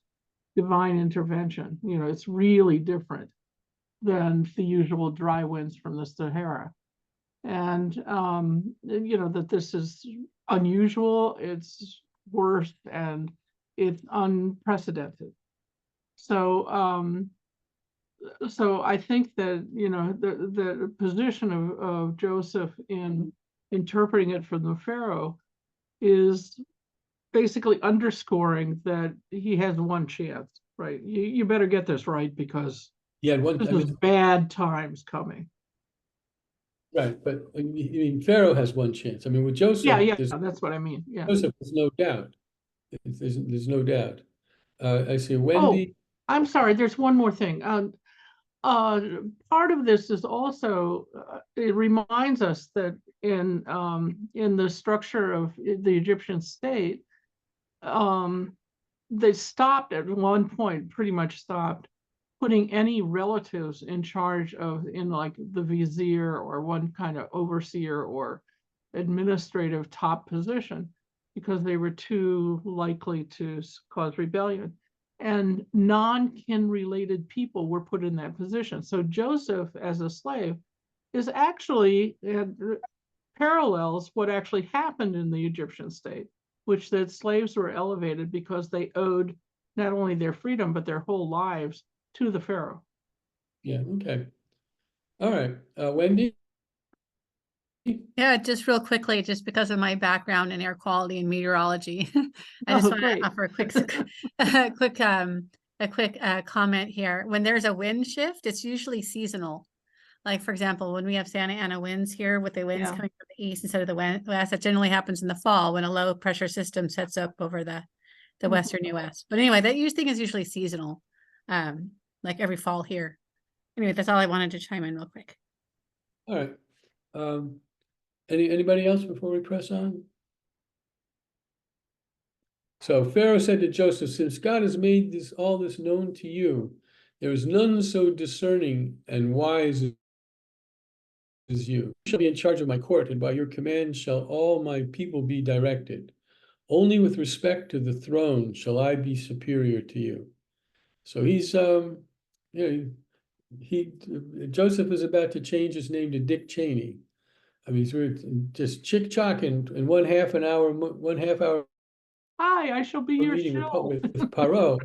divine intervention. It's really different than the usual dry winds from the Sahara. And, that this is unusual, it's worse, and it's unprecedented. So I think that, the position of Joseph in interpreting it from the Pharaoh is basically underscoring that he has one chance, right? You better get this right because this is bad times coming. Right, but I mean, Pharaoh has one chance. I mean, with Joseph, Yeah, that's what I mean. Yeah. Joseph, there's no doubt. There's no doubt. I see Oh, Wendy. I'm sorry. There's one more thing. Part of this is also, it reminds us that in the structure of the Egyptian state, they stopped at one point, pretty much stopped putting any relatives in charge of, in like the vizier or one kind of overseer or administrative top position, because they were too likely to cause rebellion. And non-kin related people were put in that position. So Joseph, as a slave, is actually parallels what actually happened in the Egyptian state, which that slaves were elevated because they owed not only their freedom, but their whole lives to the Pharaoh. Yeah, okay. All right, Wendy? Yeah, just real quickly, just because of my background in air quality and meteorology, I just Oh, want great. to offer a quick comment here. When there's a wind shift, it's usually seasonal. Like, for example, when we have Santa Ana winds here with the winds Yeah. coming from the east instead of the west, that generally happens in the fall when a low pressure system sets up over the Mhm. western US. But anyway, that thing is usually seasonal, like every fall here. Anyway, that's all I wanted to chime in real quick. All right. Anybody else before we press on? So Pharaoh said to Joseph, since God has made all this known to you, there is none so discerning and wise as you. You shall be in charge of my court, and by your command shall all my people be directed. Only with respect to the throne shall I be superior to you. So he's Joseph is about to change his name to Dick Cheney. I mean, he's just chick-chock in 1/2 hour Hi, I shall be your meeting shill. with Paro.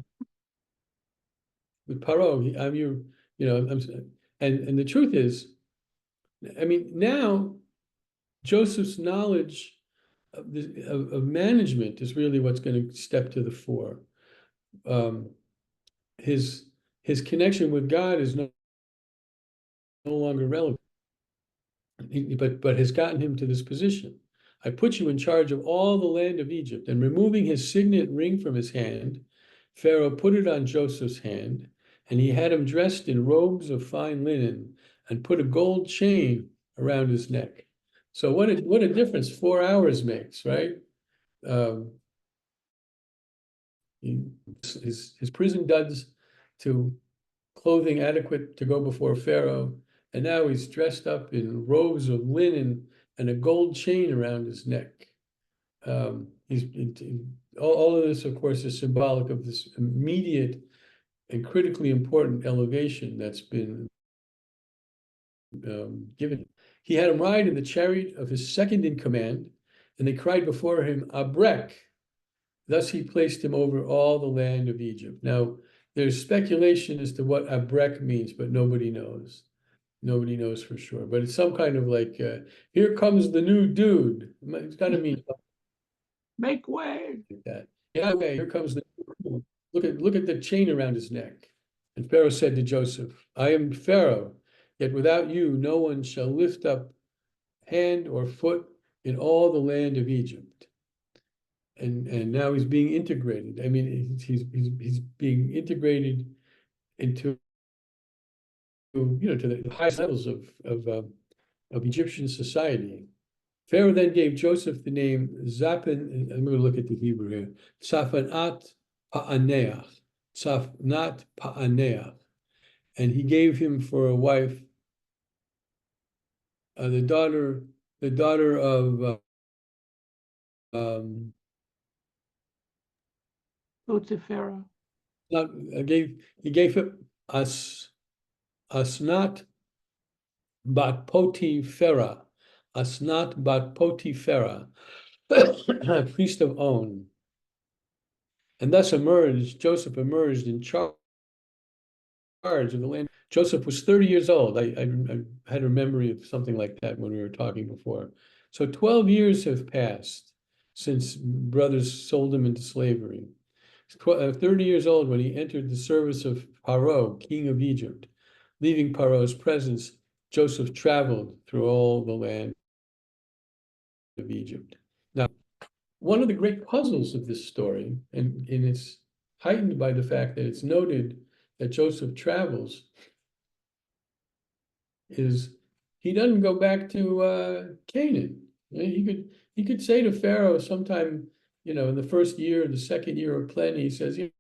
With Paro, I'm your, and the truth is, I mean, now Joseph's knowledge of management is really what's going to step to the fore. His connection with God is no longer relevant, but has gotten him to this position. I put you in charge of all the land of Egypt. And removing his signet ring from his hand, Pharaoh put it on Joseph's hand, and he had him dressed in robes of fine linen and put a gold chain around his neck. So what a difference 4 hours makes, right? His prison duds to clothing adequate to go before Pharaoh, and now he's dressed up in robes of linen and a gold chain around his neck. All of this, of course, is symbolic of this immediate and critically important elevation that's been given. He had him ride in the chariot of his second in command, and they cried before him, Abrek. Thus he placed him over all the land of Egypt. Now, there's speculation as to what Abrek means, but nobody knows. Nobody knows for sure. But it's some kind of like, here comes the new dude. It's got to mean something Make way. like that. Yeah, okay, here comes the new dude. Look at the chain around his neck. And Pharaoh said to Joseph, I am Pharaoh, yet without you no one shall lift up hand or foot in all the land of Egypt. And now he's being integrated. I mean, he's being integrated into, to the highest levels of Egyptian society. Pharaoh then gave Joseph the name Zappan. I'm going to look at the Hebrew here. Zaphanat Pa'aneach. Zaphanat Pa'aneach. And he gave him for a wife the daughter of Go to Pharaoh. not he gave him Asnat bat Potiphera, Asnat bat Potiphera, priest of On. And thus Joseph emerged in charge of the land. Joseph was 30 years old. I had a memory of something like that when we were talking before. So 12 years have passed since brothers sold him into slavery. 30 years old when he entered the service of Paro, king of Egypt. Leaving Paro's presence, Joseph traveled through all the land of Egypt. Now, one of the great puzzles of this story, and it's heightened by the fact that it's noted that Joseph travels, is he doesn't go back to Canaan. He could say to Pharaoh sometime, in the first year, the second year of plenty, he says, we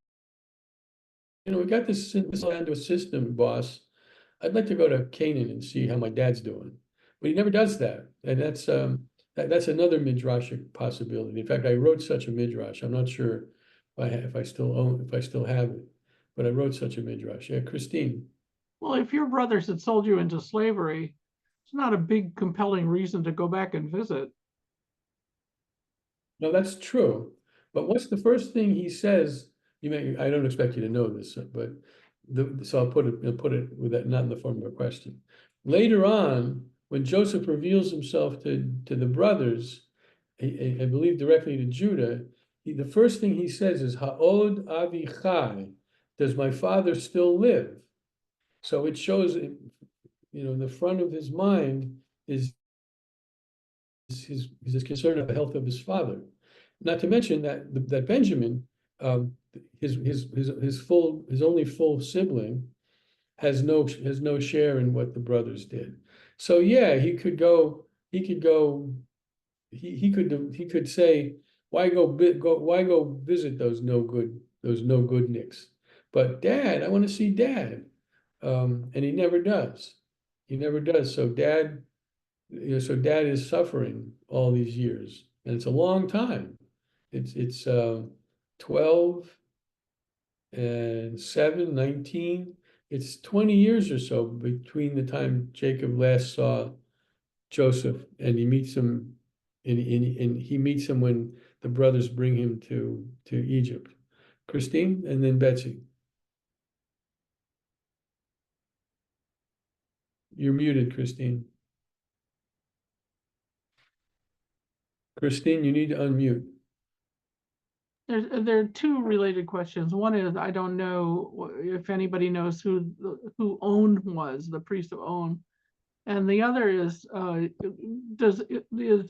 got this land to a system, boss. I'd like to go to Canaan and see how my dad's doing. But he never does that. And that's another midrashic possibility. In fact, I wrote such a midrash. I'm not sure if I still have it, but I wrote such a midrash. Yeah, Christine. Well, if your brothers had sold you into slavery, it's not a big compelling reason to go back and visit. No, that's true. But what's the first thing he says? I don't expect you to know this, but so I'll put it with that, not in the form of a question. Later on, when Joseph reveals himself to the brothers, I believe directly to Judah, the first thing he says is, Ha'od Avi Chai, does my father still live? So it shows, the front of his mind is his concern of the health of his father. Not to mention that Benjamin, his only full sibling, has no share in what the brothers did. So yeah, he could say, why go visit those no good nicks? But Dad, I want to see Dad. And he never does. So Dad is suffering all these years, and it's a long time. It's 12 and 7, 19. It's 20 years or so between the time Jacob last saw Joseph and he meets him, and he meets him when the brothers bring him to Egypt. Christine, and then Betsy. You're muted, Christine. Christine, you need to unmute. There are two related questions. One is, I don't know if anybody knows who On was, the priest of On. And the other is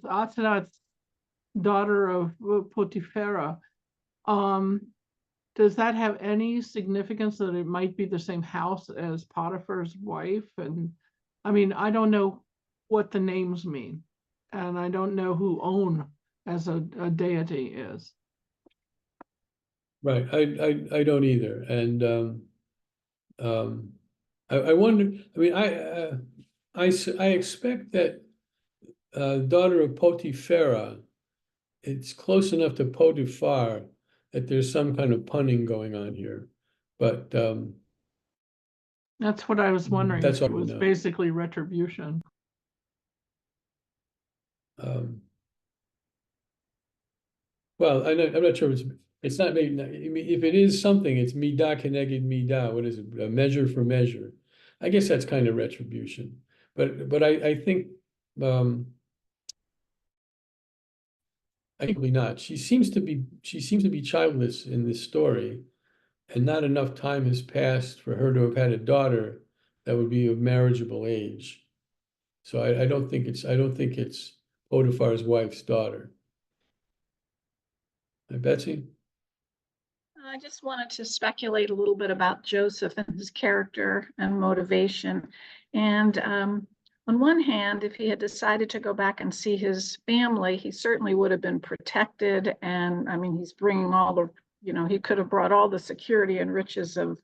Asenat's daughter of Potipharah, does that have any significance that it might be the same house as Potiphar's wife? And I mean, I don't know what the names mean, and I don't know who On as a deity is. Right, I don't either, and I wonder. I mean, I expect that daughter of Potipharah, it's close enough to Potiphar that there's some kind of punning going on here, but That's what I was wondering, that's if it all we was know. basically retribution. Well, I'm not sure it's not maybe. I mean, if it is something, it's midah keneged midah. What is it? A measure for measure. I guess that's kind of retribution. But I think probably not. She seems to be childless in this story, and not enough time has passed for her to have had a daughter that would be of marriageable age. So I don't think it's Potiphar's wife's daughter. Betsy? I just wanted to speculate a little bit about Joseph and his character and motivation. And on one hand, if he had decided to go back and see his family, he certainly would have been protected. And I mean, he's bringing all the, he could have brought all the security and riches of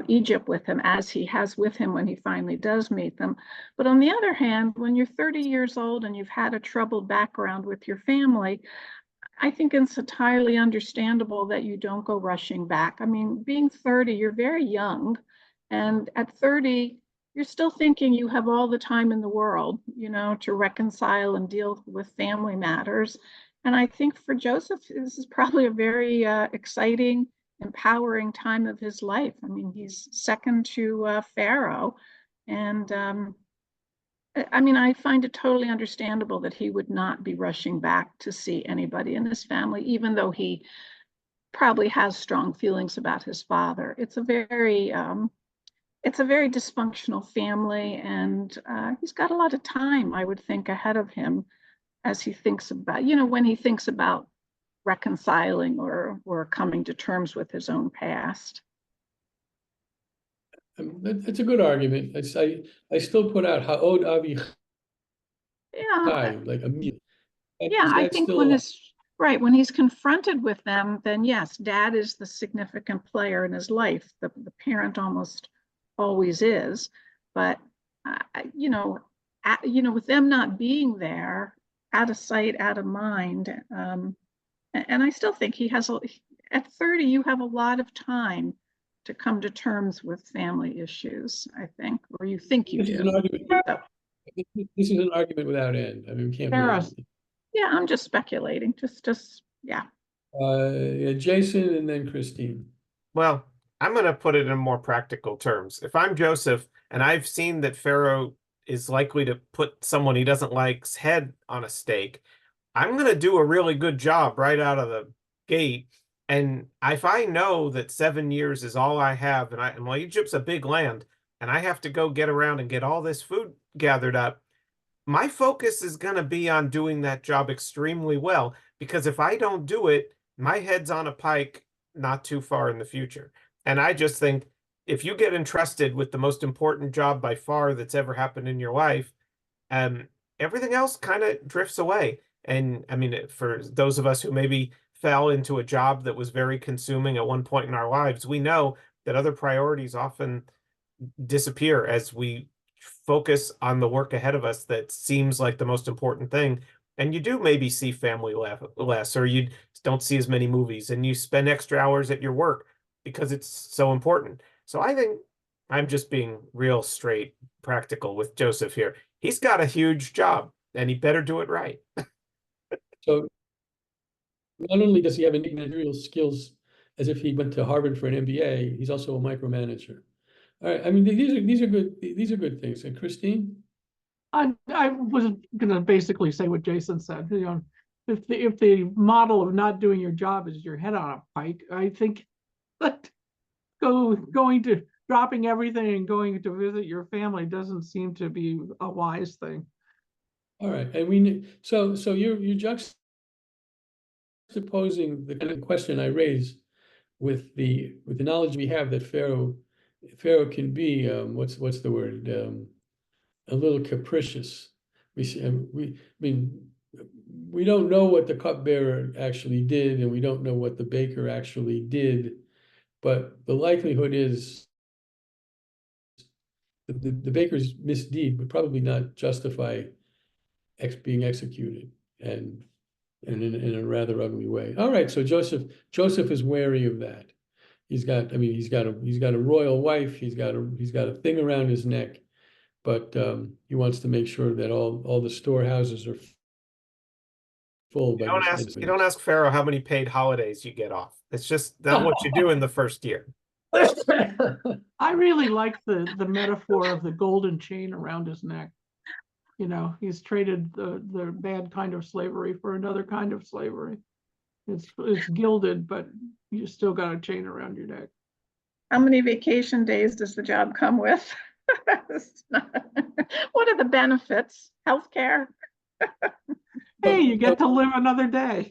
Egypt with him, as he has with him when he finally does meet them. But on the other hand, when you're 30 years old and you've had a troubled background with your family, I think it's entirely understandable that you don't go rushing back. I mean, being 30, you're very young. And at 30, you're still thinking you have all the time in the world, to reconcile and deal with family matters. And I think for Joseph, this is probably a very exciting, empowering time of his life. I mean, he's second to Pharaoh. And I mean, I find it totally understandable that he would not be rushing back to see anybody in his family, even though he probably has strong feelings about his father. It's a very dysfunctional family, and he's got a lot of time, I would think, ahead of him as he thinks about, when he thinks about reconciling or coming to terms with his own past. That's a good argument. I still put out Ha'od Avi Yeah, Chai, like a meal. yeah, I That's think still when a- it's right, when he's confronted with them, then yes, dad is the significant player in his life. The parent almost always is, but you know, with them not being there, out of sight, out of mind, and I still think he has at 30, you have a lot of time to come to terms with family issues, I think, or you think you This is an do. argument. So, This is an argument without end. I mean, we can't Sarah, really. yeah, I'm just speculating, yeah. Yeah, Jason and then Christine. Well, I'm going to put it in more practical terms. If I'm Joseph and I've seen that Pharaoh is likely to put someone he doesn't like's head on a stake, I'm going to do a really good job right out of the gate. And if I know that 7 years is all I have, and well, Egypt's a big land, and I have to go get around and get all this food gathered up, my focus is going to be on doing that job extremely well. Because if I don't do it, my head's on a pike not too far in the future. And I just think if you get entrusted with the most important job by far that's ever happened in your life, um, everything else kind of drifts away. And I mean, for those of us who maybe fell into a job that was very consuming at one point in our lives, we know that other priorities often disappear as we focus on the work ahead of us that seems like the most important thing. And you do maybe see family less, or you don't see as many movies, and you spend extra hours at your work because it's so important. So I think I'm just being real straight practical with Joseph here. He's got a huge job, and he better do it right. So not only does he have managerial skills as if he went to Harvard for an MBA, he's also a micromanager. All right, I mean, these are good things. And Christine? I was gonna basically say what Jason said, if the model of not doing your job is your head on a pike, I think that going to dropping everything and going to visit your family doesn't seem to be a wise thing. All right, and so you're juxtaposing the kind of question I raised with the knowledge we have that Pharaoh can be what's the word, a little capricious. I mean, we don't know what the cupbearer actually did, and we don't know what the baker actually did, but the likelihood is the baker's misdeed would probably not justify being executed, and in a rather ugly way. All right, so Joseph is wary of that. He's got a royal wife. He's got a thing around his neck, but he wants to make sure that all the storehouses are full by this. You don't ask Pharaoh how many paid holidays you get off. It's just not what you do in the first year. I really like the metaphor of the golden chain around his neck. He's traded the bad kind of slavery for another kind of slavery. It's gilded, but you still got a chain around your neck. How many vacation days does the job come with? What are the benefits? Healthcare? Hey, you get to live another day.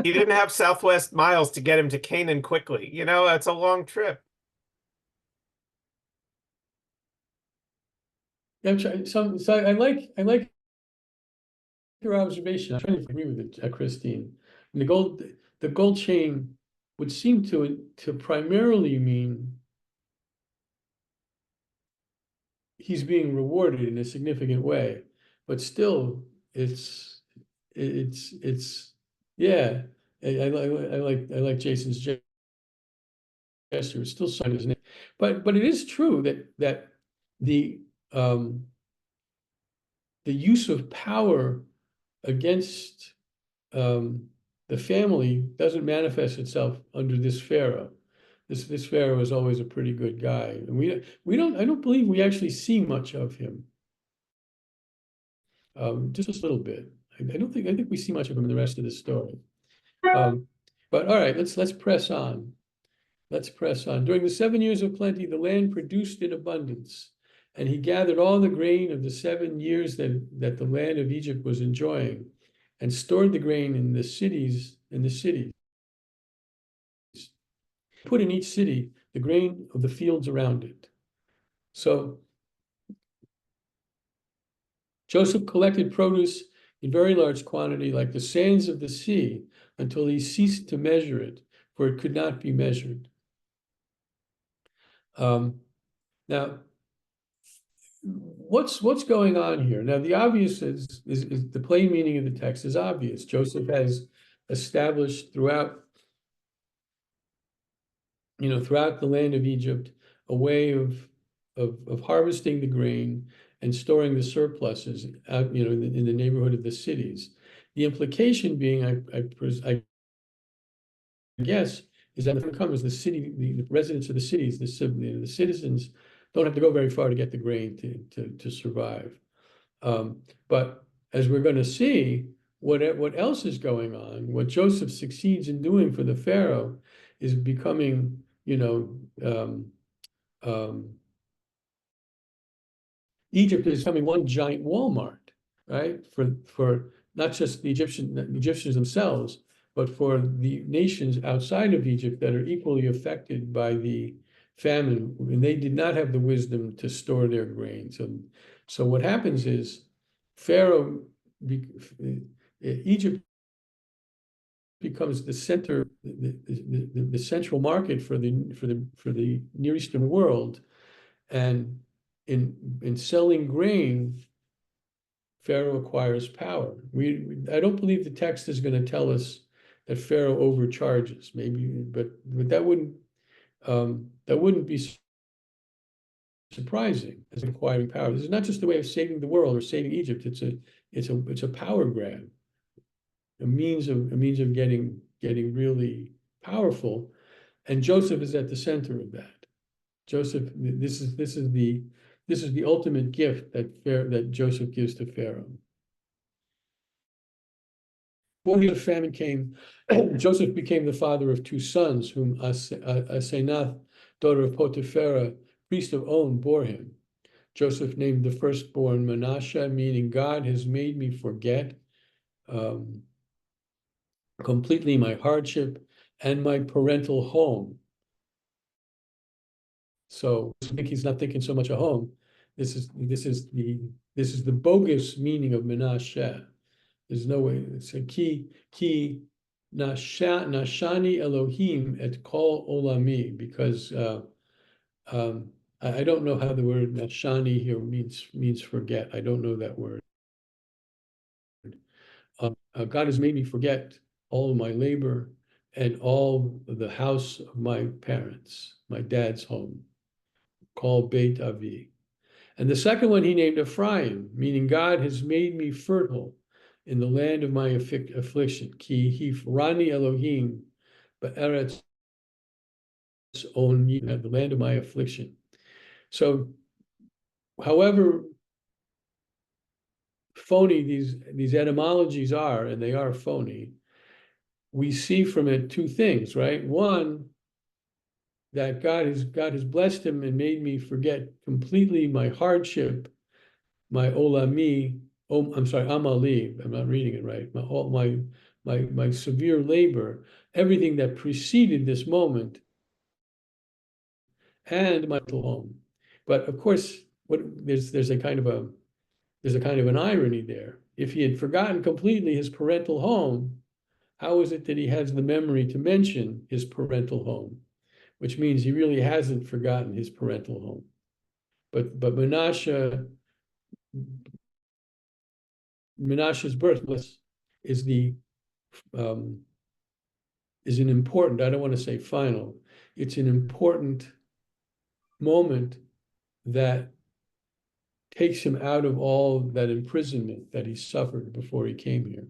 He didn't have Southwest miles to get him to Canaan quickly. It's a long trip. So I like your observation. I'm trying to agree with it, Christine. And the gold chain would seem to primarily mean he's being rewarded in a significant way, but still, it's yeah. I like Jason's gesture. It's still sign his name, but it is true that the use of power against the family doesn't manifest itself under this Pharaoh. This Pharaoh is always a pretty good guy, and I don't believe we actually see much of him. Just a little bit. I think we see much of him in the rest of the story. But all right, let's press on. Let's press on. During the 7 years of plenty, the land produced in abundance, and he gathered all the grain of the 7 years that the land of Egypt was enjoying, and stored the grain in the cities. Put in each city the grain of the fields around it. So Joseph collected produce in very large quantity, like the sands of the sea, until he ceased to measure it, for it could not be measured. Now, what's going on here? Now, the obvious is the plain meaning of the text is obvious. Joseph has established throughout the land of Egypt a way of harvesting the grain and storing the surpluses out, in the neighborhood of the cities. The implication being, I guess, is that the income is the city, the residents of the cities, the citizens don't have to go very far to get the grain to survive. But as we're going to see, what else is going on? What Joseph succeeds in doing for the Pharaoh is becoming, Egypt is becoming one giant Walmart, right? For not just the Egyptians themselves, but for the nations outside of Egypt that are equally affected by the famine, and they did not have the wisdom to store their grain. So what happens is Egypt becomes the center, the central market for the Near Eastern world, and in selling grain, Pharaoh acquires power. I don't believe the text is going to tell us that Pharaoh overcharges. Maybe, but that wouldn't be surprising as acquiring power. This is not just a way of saving the world or saving Egypt. It's a power grab, a means of getting really powerful, and Joseph is at the center of that. Joseph, this is the ultimate gift that Joseph gives to Pharaoh. When the famine came, Joseph became the father of two sons, whom Asenath, daughter of Potipharah, priest of On, bore him. Joseph named the firstborn Manasseh, meaning God has made me forget completely my hardship and my parental home. So I think he's not thinking so much of home. This is the bogus meaning of Menashe. There's no way. It's a ki nashani Elohim et kol olami, because I don't know how the word nashani here means forget. I don't know that word. God has made me forget all of my labor and all the house of my parents, my dad's home, called Beit Avi. And the second one he named Ephraim, meaning God has made me fertile in the land of my affliction. Ki hifrani Elohim be'eretz on the land of my affliction. So, however phony these etymologies are, and they are phony, we see from it two things, right? One, that God has blessed him and made me forget completely my hardship, my olami. Oh, I'm sorry, amali. I'm not reading it right. My severe labor, everything that preceded this moment, and my little home. But of course, there's a kind of an irony there. If he had forgotten completely his parental home, how is it that he has the memory to mention his parental home? Which means he really hasn't forgotten his parental home. But Menashe's birth is an important, I don't want to say final, it's an important moment that takes him out of all that imprisonment that he suffered before he came here.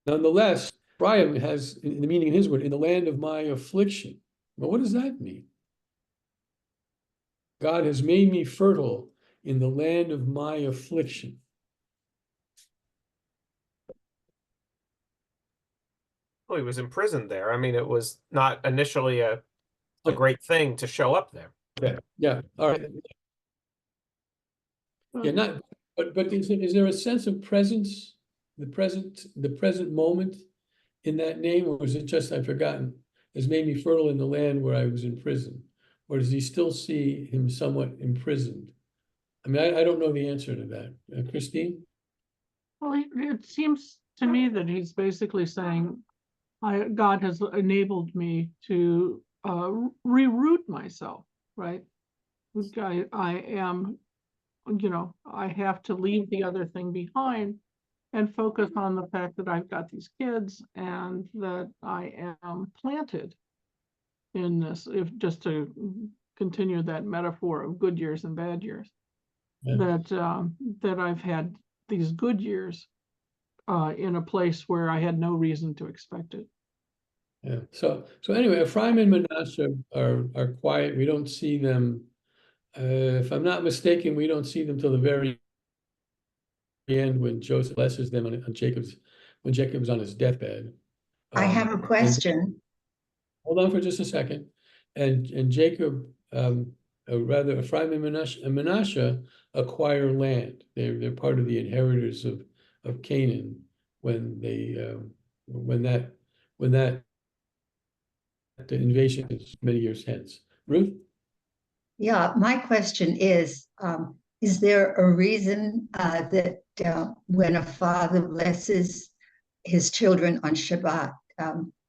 Nonetheless, Ephraim has, in the meaning in his word, in the land of my affliction. Well, what does that mean? God has made me fertile in the land of my affliction. Well, he was imprisoned there. I mean, it was not initially a great thing to show up there. Yeah. All right. Yeah, but is there a sense of presence, the present moment in that name, or is it just I've forgotten has made me fertile in the land where I was in prison? Or does he still see him somewhat imprisoned? I mean, I don't know the answer to that. Christine? Well, it seems to me that he's basically saying, God has enabled me to reroute myself, right? I am, I have to leave the other thing behind and focus on the fact that I've got these kids and that I am planted in this, if just to continue that metaphor of good years and bad years, Yeah. that I've had these good years in a place where I had no reason to expect it. Yeah. So anyway, Ephraim and Manasseh are quiet. We don't see them. If I'm not mistaken, we don't see them till the very end when Joseph blesses them on Jacob's, when Jacob's on his deathbed. I have a And question. hold on for just a second. And Jacob, rather Ephraim and Manasseh acquire land. They're part of the inheritors of Canaan when they when that the invasion is many years hence. Ruth? Yeah, my question is there a reason that when a father blesses his children on Shabbat,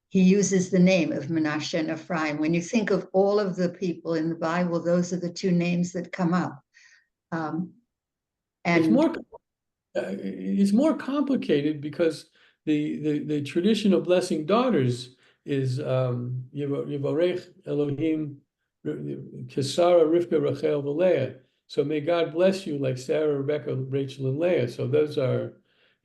he uses the name of Manasseh and Ephraim? When you think of all of the people in the Bible, those are the two names that come up. It's And more complicated because the tradition of blessing daughters is Yivarech Elohim Kesara Rivka Rachel Leah. So may God bless you like Sarah, Rebecca, Rachel, and Leah. So those are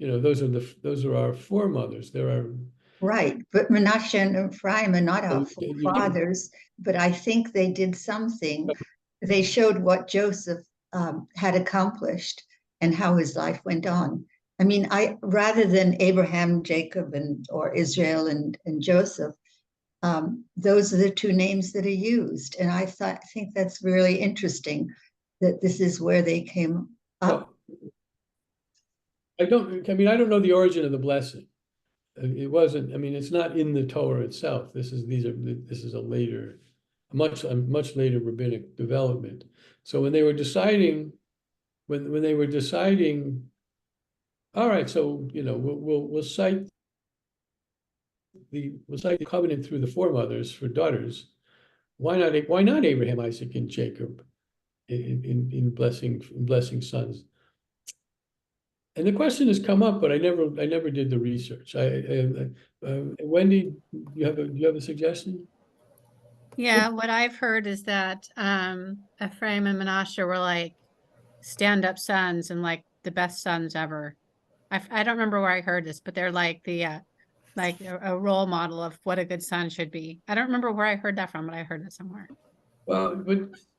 our foremothers. There are right, but Manasseh and Ephraim are not our you- forefathers, but I think they did something. They showed what Joseph had accomplished and how his life went on. I mean, rather than Abraham, Jacob, or Israel and Joseph, those are the two names that are used. And I think that's really interesting that this is where they came up. Well, I don't know the origin of the blessing. It wasn't, I mean, it's not in the Torah itself. This is a much later rabbinic development. So when they were deciding, all right, so we'll cite the covenant through the foremothers for daughters. Why not Abraham, Isaac, and Jacob in blessing sons? And the question has come up, but I never did the research. Wendy, do you have a suggestion? Yeah, what I've heard is that Ephraim and Manasseh were like stand-up sons and like the best sons ever. I don't remember where I heard this, but they're like like a role model of what a good son should be. I don't remember where I heard that from, but I heard it somewhere. Well,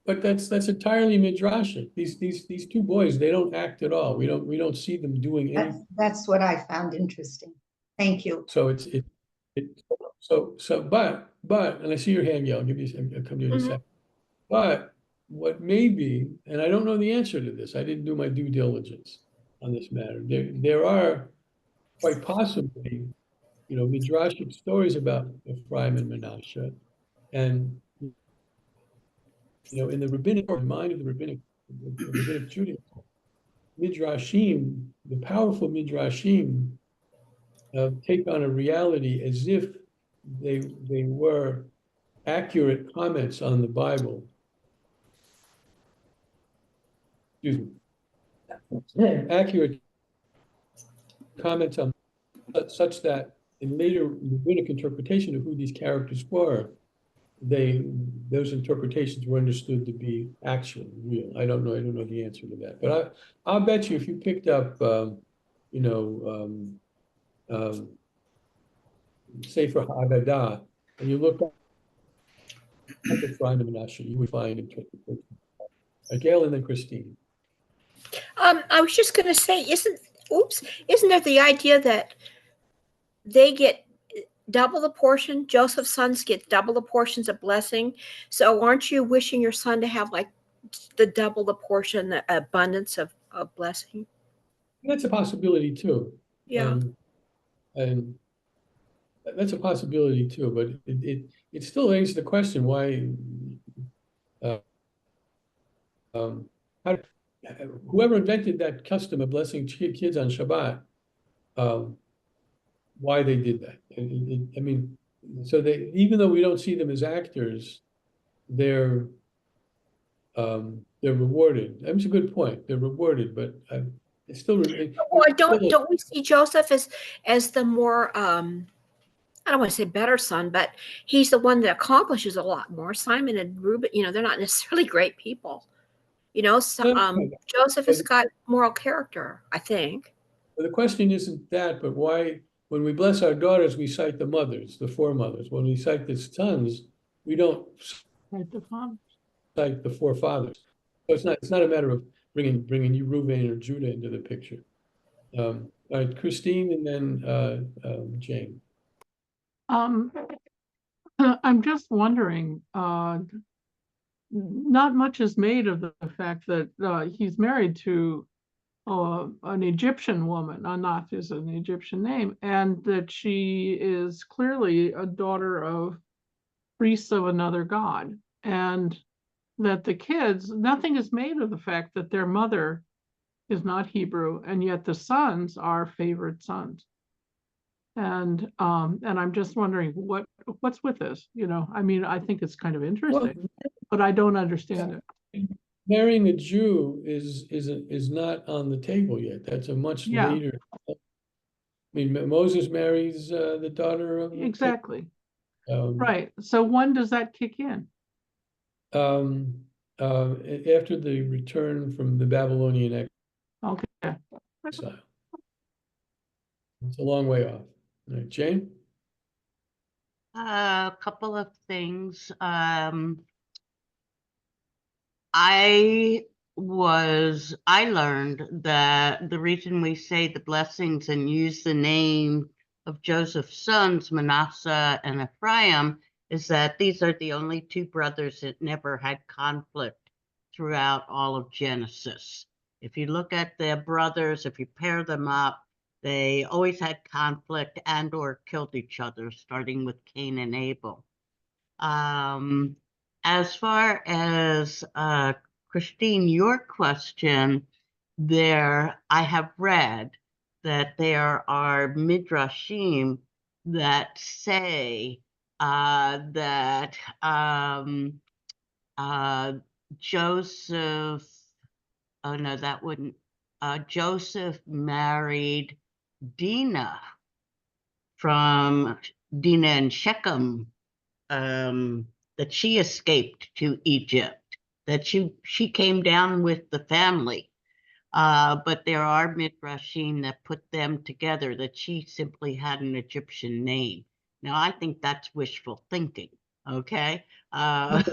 but that's entirely midrashic. These two boys, they don't act at all. We don't see them doing anything. That's what I found interesting. Thank you. So but and I see your hand, I'll come to you in a second. But what may be, and I don't know the answer to this, I didn't do my due diligence on this matter. There are quite possibly, midrashic stories about Ephraim and Manasseh, and in the rabbinic mind of the rabbinic Judaism, midrashim, the powerful midrashim, take on a reality as if they were accurate comments on the Bible. Excuse me. Accurate comments on such that in later rabbinic interpretation of who these characters were, those interpretations were understood to be actual, real. I don't know the answer to that, but I'll bet you if you picked up, Sefer Haggadah, and you look at Ephraim and Manasseh, you would find interpretation. Gail and then Christine. I was just going to say, isn't there the idea that they get double the portion? Joseph's sons get double the portions of blessing. So aren't you wishing your son to have like double the portion, the abundance of blessing? That's a possibility too. Yeah. And That's a possibility too, but it still raises the question why, how, whoever invented that custom of blessing kids on Shabbat, why they did that. And I mean, so they, even though we don't see them as actors, they're rewarded. That's a good point. They're rewarded, but it's still. Or don't we see Joseph as the more I don't want to say better son, but he's the one that accomplishes a lot more. Simon and Reuben, they're not necessarily great people. So, Joseph has got moral character, I think. The question isn't that, but why, when we bless our daughters, we cite the mothers, the foremothers. When we cite the sons, we don't Right, the father. cite the forefathers. So it's not a matter of bringing you Reuben or Judah into the picture. All right, Christine, and then Jane. I'm just wondering, not much is made of the fact that he's married to an Egyptian woman. Anath is an Egyptian name, and that she is clearly a daughter of priests of another god, and that the kids, nothing is made of the fact that their mother is not Hebrew, and yet the sons are favored sons. And I'm just wondering what's with this, I mean, I think it's kind of interesting, but I don't understand it. Marrying a Jew is not on the table yet. That's a much later. I mean, Moses marries the daughter of exactly. Right. So when does that kick in? After the return from the Babylonian exile. It's a long way off. All right, Jane? A couple of things. I learned that the reason we say the blessings and use the name of Joseph's sons, Manasseh and Ephraim, is that these are the only two brothers that never had conflict throughout all of Genesis. If you look at their brothers, if you pair them up, they always had conflict and or killed each other, starting with Cain and Abel. As far as Christine, your question, I have read that there are midrashim that say that Joseph, oh no, that wouldn't, Joseph married Dinah from Dinah and Shechem, that she escaped to Egypt, that she came down with the family. But there are midrashim that put them together, that she simply had an Egyptian name. Now, I think that's wishful thinking, okay? Don't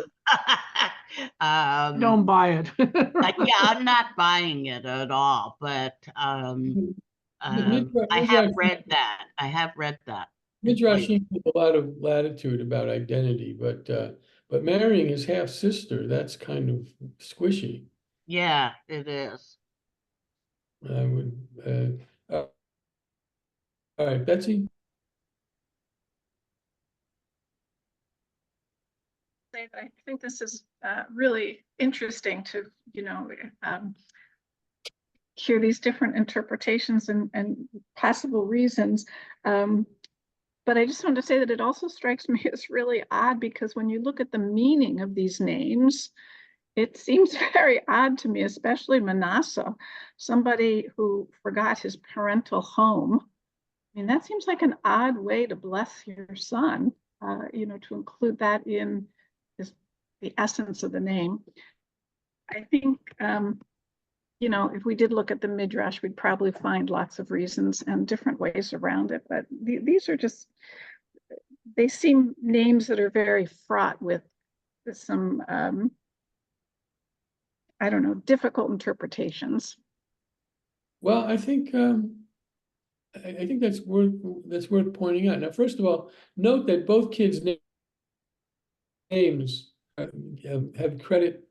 buy it. Yeah, I'm not buying it at all, but I have read that. Midrashim with a lot of latitude about identity, but marrying his half sister, that's kind of squishy. Yeah, it is. I would. All right, Betsy. I think this is really interesting to, hear these different interpretations and possible reasons. But I just wanted to say that it also strikes me as really odd, because when you look at the meaning of these names, it seems very odd to me, especially Manasseh, somebody who forgot his parental home. I mean, that seems like an odd way to bless your son, to include that in the essence of the name. I think, if we did look at the Midrash, we'd probably find lots of reasons and different ways around it. But these are just, they seem names that are very fraught with some, I don't know, difficult interpretations. Well, I think that's worth pointing out. Now, first of all, note that both kids' names have credit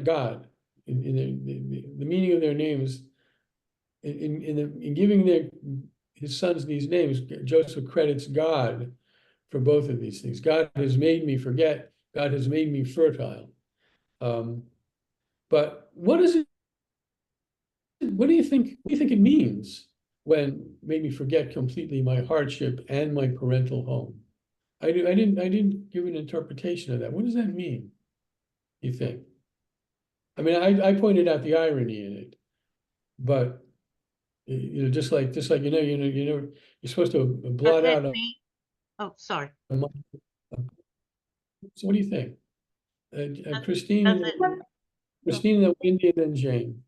God in the meaning of their names in giving his sons these names, Joseph credits God for both of these things. God has made me forget. God has made me fertile. But what is it? What do you think? What do you think it means when made me forget completely my hardship and my parental home? I didn't give an interpretation of that. What does that mean? You think? I mean, I pointed out the irony in it, but just like you're supposed to blot Does out. it mean, oh, sorry. So what do you think? Christine, Does and it, Christine, and Wendy, and then Jane.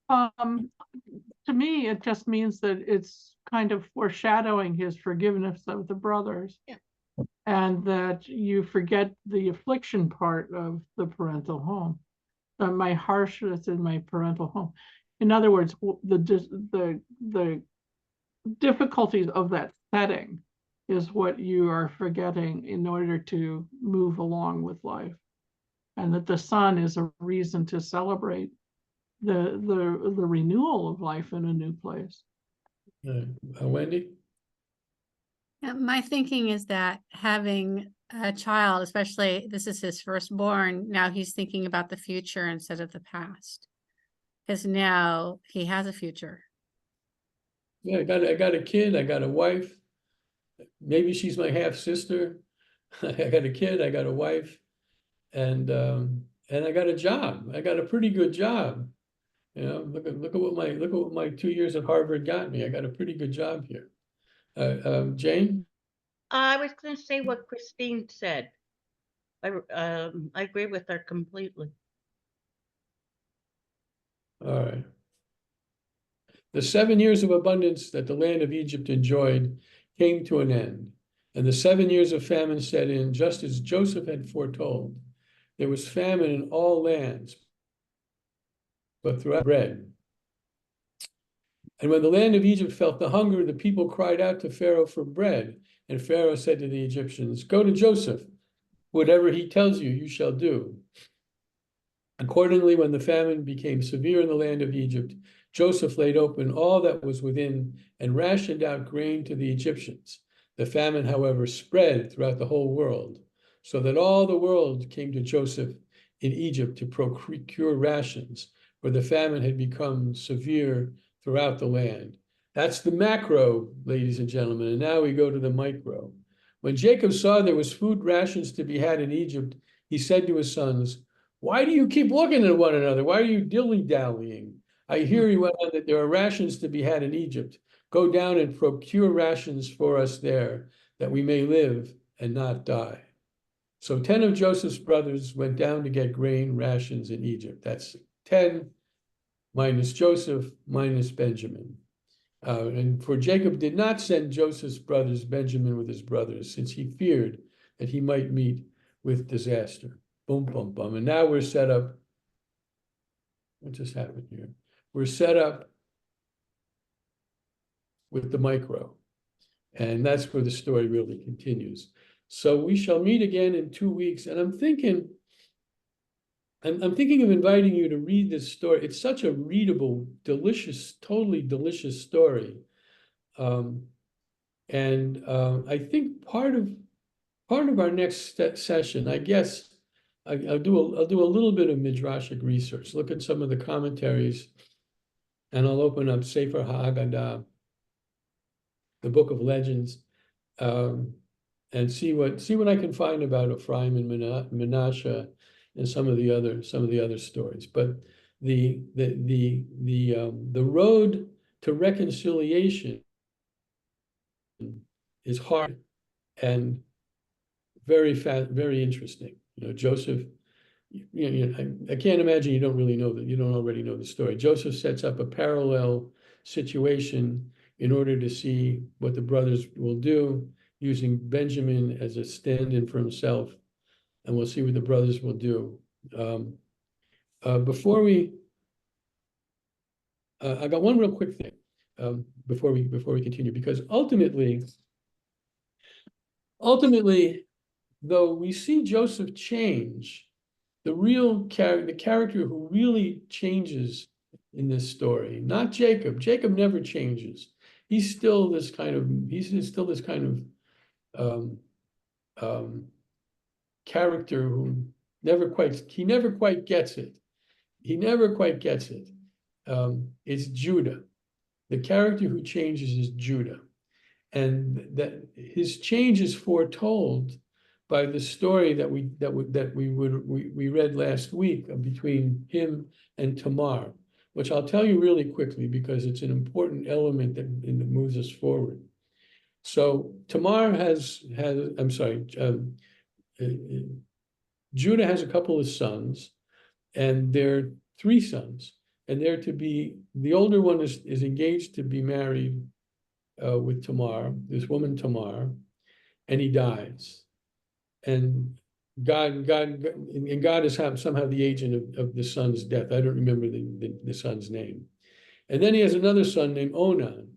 To me, it just means that it's kind of foreshadowing his forgiveness of the brothers. Yeah. And that you forget the affliction part of the parental home. My harshness in my parental home. In other words, the difficulties of that setting is what you are forgetting in order to move along with life. And that the son is a reason to celebrate the renewal of life in a new place. Wendy? My thinking is that having a child, especially this is his firstborn, now he's thinking about the future instead of the past. Because now he has a future. Yeah, I got a kid, I got a wife. Maybe she's my half sister. I got a kid, I got a wife, and I got a job. I got a pretty good job. Look at what my 2 years at Harvard got me. I got a pretty good job here. Jane? I was going to say what Christine said. I agree with her completely. All right. The 7 years of abundance that the land of Egypt enjoyed came to an end, and the 7 years of famine set in, just as Joseph had foretold. There was famine in all lands, but throughout bread. And when the land of Egypt felt the hunger, the people cried out to Pharaoh for bread. And Pharaoh said to the Egyptians, "Go to Joseph. Whatever he tells you, you shall do." Accordingly, when the famine became severe in the land of Egypt, Joseph laid open all that was within and rationed out grain to the Egyptians. The famine, however, spread throughout the whole world, so that all the world came to Joseph in Egypt to procure rations, for the famine had become severe throughout the land. That's the macro, ladies and gentlemen, and now we go to the micro. When Jacob saw there was food rations to be had in Egypt, he said to his sons, "Why do you keep looking at one another? Why are you dilly-dallying? I hear," he went on, "that there are rations to be had in Egypt. Go down and procure rations for us there, that we may live and not die." So 10 of Joseph's brothers went down to get grain rations in Egypt. That's 10 minus Joseph minus Benjamin. And for Jacob did not send Joseph's brothers Benjamin with his brothers, since he feared that he might meet with disaster. Boom, boom, boom. And now we're set up. What just happened here? We're set up with the micro. And that's where the story really continues. So we shall meet again in 2 weeks. And I'm thinking of inviting you to read this story. It's such a readable, delicious, totally delicious story. I think part of our next session, I guess, I'll do a little bit of midrashic research, look at some of the commentaries, and I'll open up Sefer HaAgadah, the Book of Legends, and see what I can find about Ephraim and Manasseh and some of the other stories. But the road to reconciliation is hard and very interesting. Joseph, I can't imagine you don't already know the story. Joseph sets up a parallel situation in order to see what the brothers will do, using Benjamin as a stand-in for himself, and we'll see what the brothers will do. Before we, I got one real quick thing before we continue, because ultimately, though we see Joseph change, the character who really changes in this story, not Jacob. Jacob never changes. he's still this kind of character who never quite gets it. He never quite gets it. It's Judah. The character who changes is Judah. And that his change is foretold by the story that we read last week between him and Tamar, which I'll tell you really quickly because it's an important element that moves us forward. So Tamar I'm sorry, Judah has a couple of sons, and they're three sons, and they're to be, the older one is engaged to be married with Tamar, this woman Tamar, and he dies. And God is somehow the agent of the son's death. I don't remember the son's name. And then he has another son named Onan.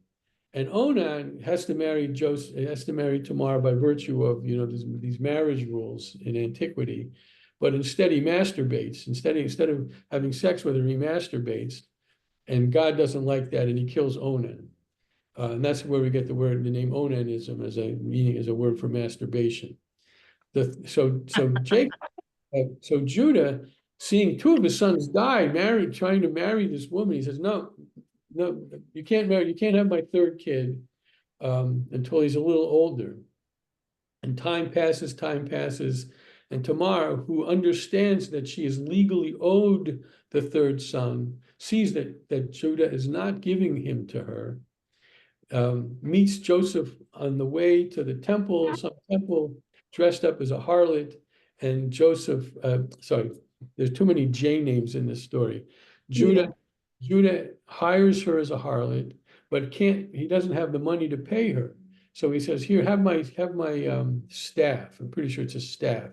And Onan has to marry Tamar by virtue of, these marriage rules in antiquity. But instead he masturbates. Instead of having sex with her, he masturbates. And God doesn't like that, and he kills Onan. And that's where we get the name onanism as a word for masturbation. So Judah, seeing two of his sons die, trying to marry this woman, he says, no, you can't have my third kid until he's a little older. And time passes, and Tamar, who understands that she is legally owed the third son, sees that Judah is not giving him to her, meets Joseph on the way to the temple, dressed up as a harlot, and Joseph, there's too many J names in this story. Judah hires her as a harlot, but he doesn't have the money to pay her. So he says, here, have my staff. I'm pretty sure it's a staff.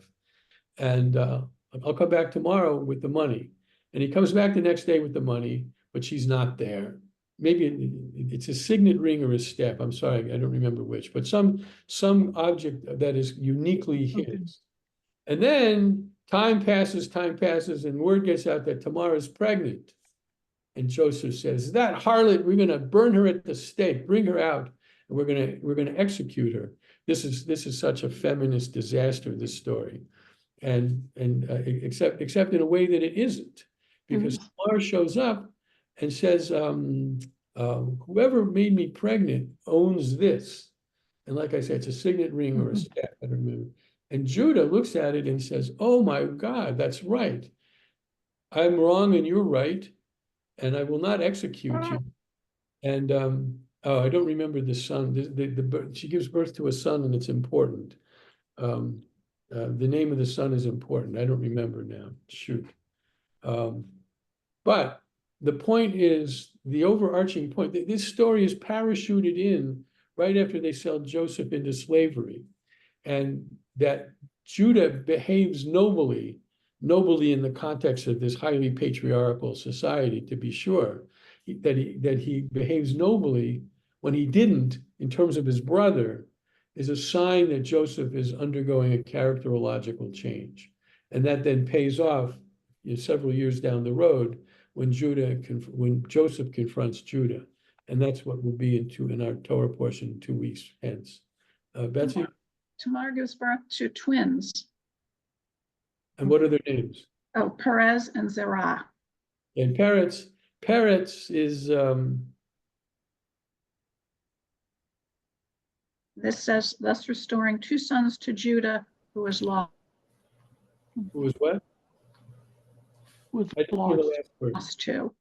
And I'll come back tomorrow with the money. And he comes back the next day with the money, but she's not there. Maybe it's a signet ring or a staff. I'm sorry, I don't remember which, but some object that is uniquely his. And then time passes, and word gets out that Tamar is pregnant. And Joseph says, that harlot, we're going to burn her at the stake, bring her out, and we're going to execute her. This is such a feminist disaster, this story. And except in a way that it isn't, because Tamar shows up and says, whoever made me pregnant owns this. And like I said, it's a signet ring or a staff, I don't remember. And Judah looks at it and says, oh my God, that's right. I'm wrong and you're right, and I will not execute you. And I don't remember the son. She gives birth to a son, and it's important. The name of the son is important. I don't remember now. Shoot. But the point is, the overarching point, this story is parachuted in right after they sell Joseph into slavery, and that Judah behaves nobly in the context of this highly patriarchal society, to be sure, that he behaves nobly when he didn't in terms of his brother is a sign that Joseph is undergoing a characterological change. And that then pays off several years down the road when Joseph confronts Judah. And that's what will be in our Torah portion 2 weeks hence. Betsy? Tamar gives birth to twins. And what are their names? Oh, Perez and Zerah. And Peretz is This says, thus restoring 2 sons to Judah, who was lost. who was what? I didn't hear the last word. Lost 2.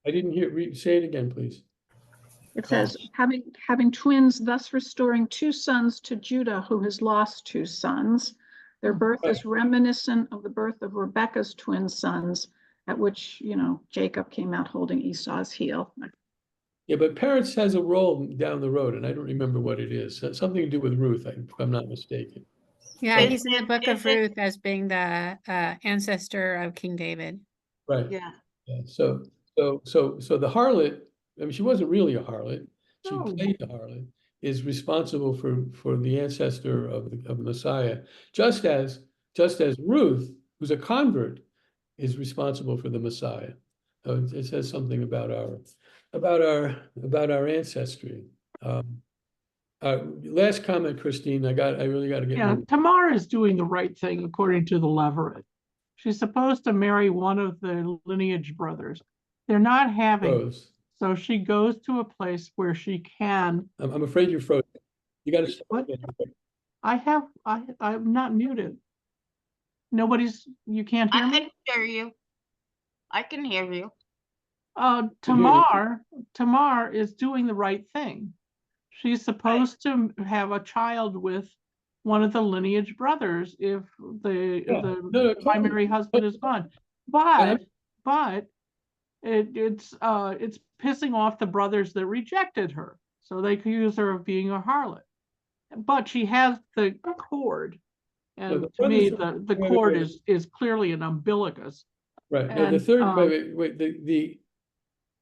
I didn't hear. Say it again, please. It says, having twins, thus restoring 2 sons to Judah, who has lost 2 sons. Their birth is reminiscent of the birth of Rebekah's twin sons, at which, Jacob came out holding Esau's heel. Yeah, but Peretz has a role down the road, and I don't remember what it is. Something to do with Ruth, if I'm not mistaken. Yeah, Right. he's in the book of Ruth as being the ancestor of King David. Right. Yeah. Yeah. So the harlot, I mean, she wasn't really a harlot. She No. played the harlot, is responsible for the ancestor of Messiah, just as Ruth, who's a convert, is responsible for the Messiah. So it says something about our ancestry. Last comment, Christine, I really got to get Yeah, moving. Tamar is doing the right thing according to the Levirate. She's supposed to marry one of the lineage brothers. They're not having, Froze. so she goes to a place where she can. I'm afraid you're frozen. You got to start What? again. I'm not muted. You can't hear I me? can hear you. I can hear you. Tamar is doing the right thing. She's supposed to have a child with one of the lineage brothers if the primary husband is gone. But it's pissing off the brothers that rejected her, so they accuse her of being a harlot. But she has the cord, and to me, the cord is clearly an umbilicus. Right. No, the third, wait, the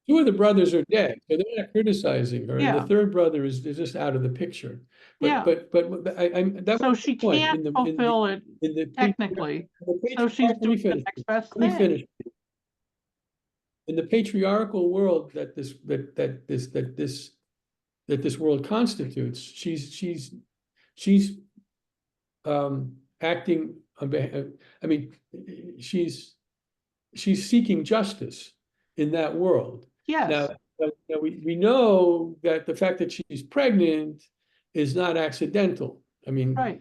two of the brothers are dead, so they're not criticizing her. And the third brother is just out of the picture. But that so was she the point. can't fulfill it technically. So she's doing the next best Let me thing. finish. In the patriarchal world that this world constitutes, she's acting on behalf. I mean, she's seeking justice in that world. Yes. Now we know that the fact that she's pregnant is not accidental. I mean, Right.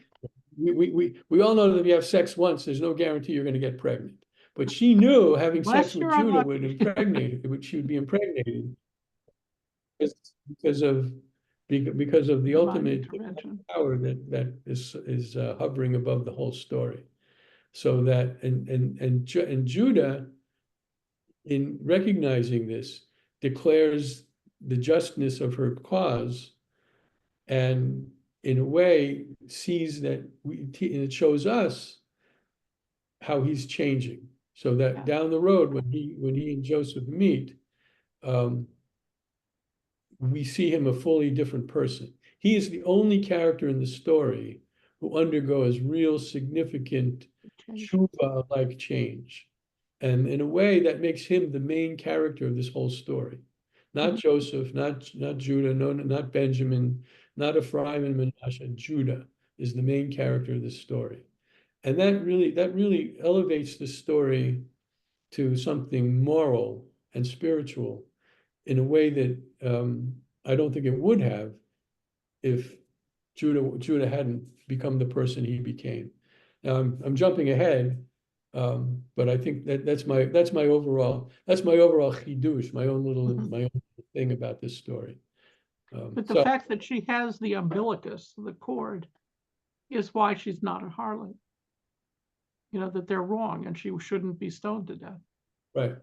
we all know that if you have sex once, there's no guarantee you're going to get pregnant. But she knew having sex with Judah would impregnate, she would be impregnated because of the ultimate power that is hovering above the whole story. So that and Judah, in recognizing this, declares the justness of her cause, and in a way sees that it shows us how he's changing. So that down the road, when he and Joseph meet, we see him a fully different person. He is the only character in the story who undergoes real significant tshuva-like change. And in a way that makes him the main character of this whole story. Not Joseph, not Judah, no, not Benjamin, not Ephraim and Manasseh. Judah is the main character of this story. And that really elevates the story to something moral and spiritual in a way that I don't think it would have if Judah hadn't become the person he became. Now I'm jumping ahead, but I think that's my overall chidush, my own little thing about this story. But the fact that she has the umbilicus, the cord, is why she's not a harlot. You know, that they're wrong and she shouldn't be stoned to death. Right.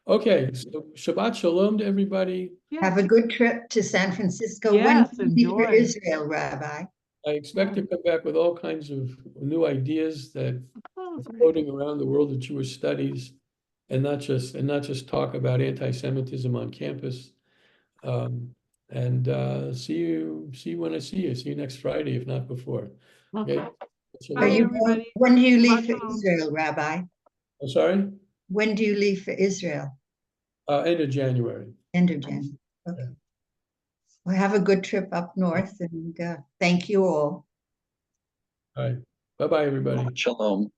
Okay. So Shabbat Shalom to everybody. Have a good trip to San Francisco. Yes, When do you leave for enjoy. Israel, Rabbi? I expect to come back with all kinds of new ideas that are floating around the world of Jewish studies, and not just talk about anti-Semitism on campus. See you when I see you. See you next Friday, if not before. Okay. When do you leave for Israel, Rabbi? I'm sorry? When do you leave for Israel? End of January. End of January. Okay. Well, have a good trip up north, and thank you all. All right. Bye-bye, everybody. Shalom.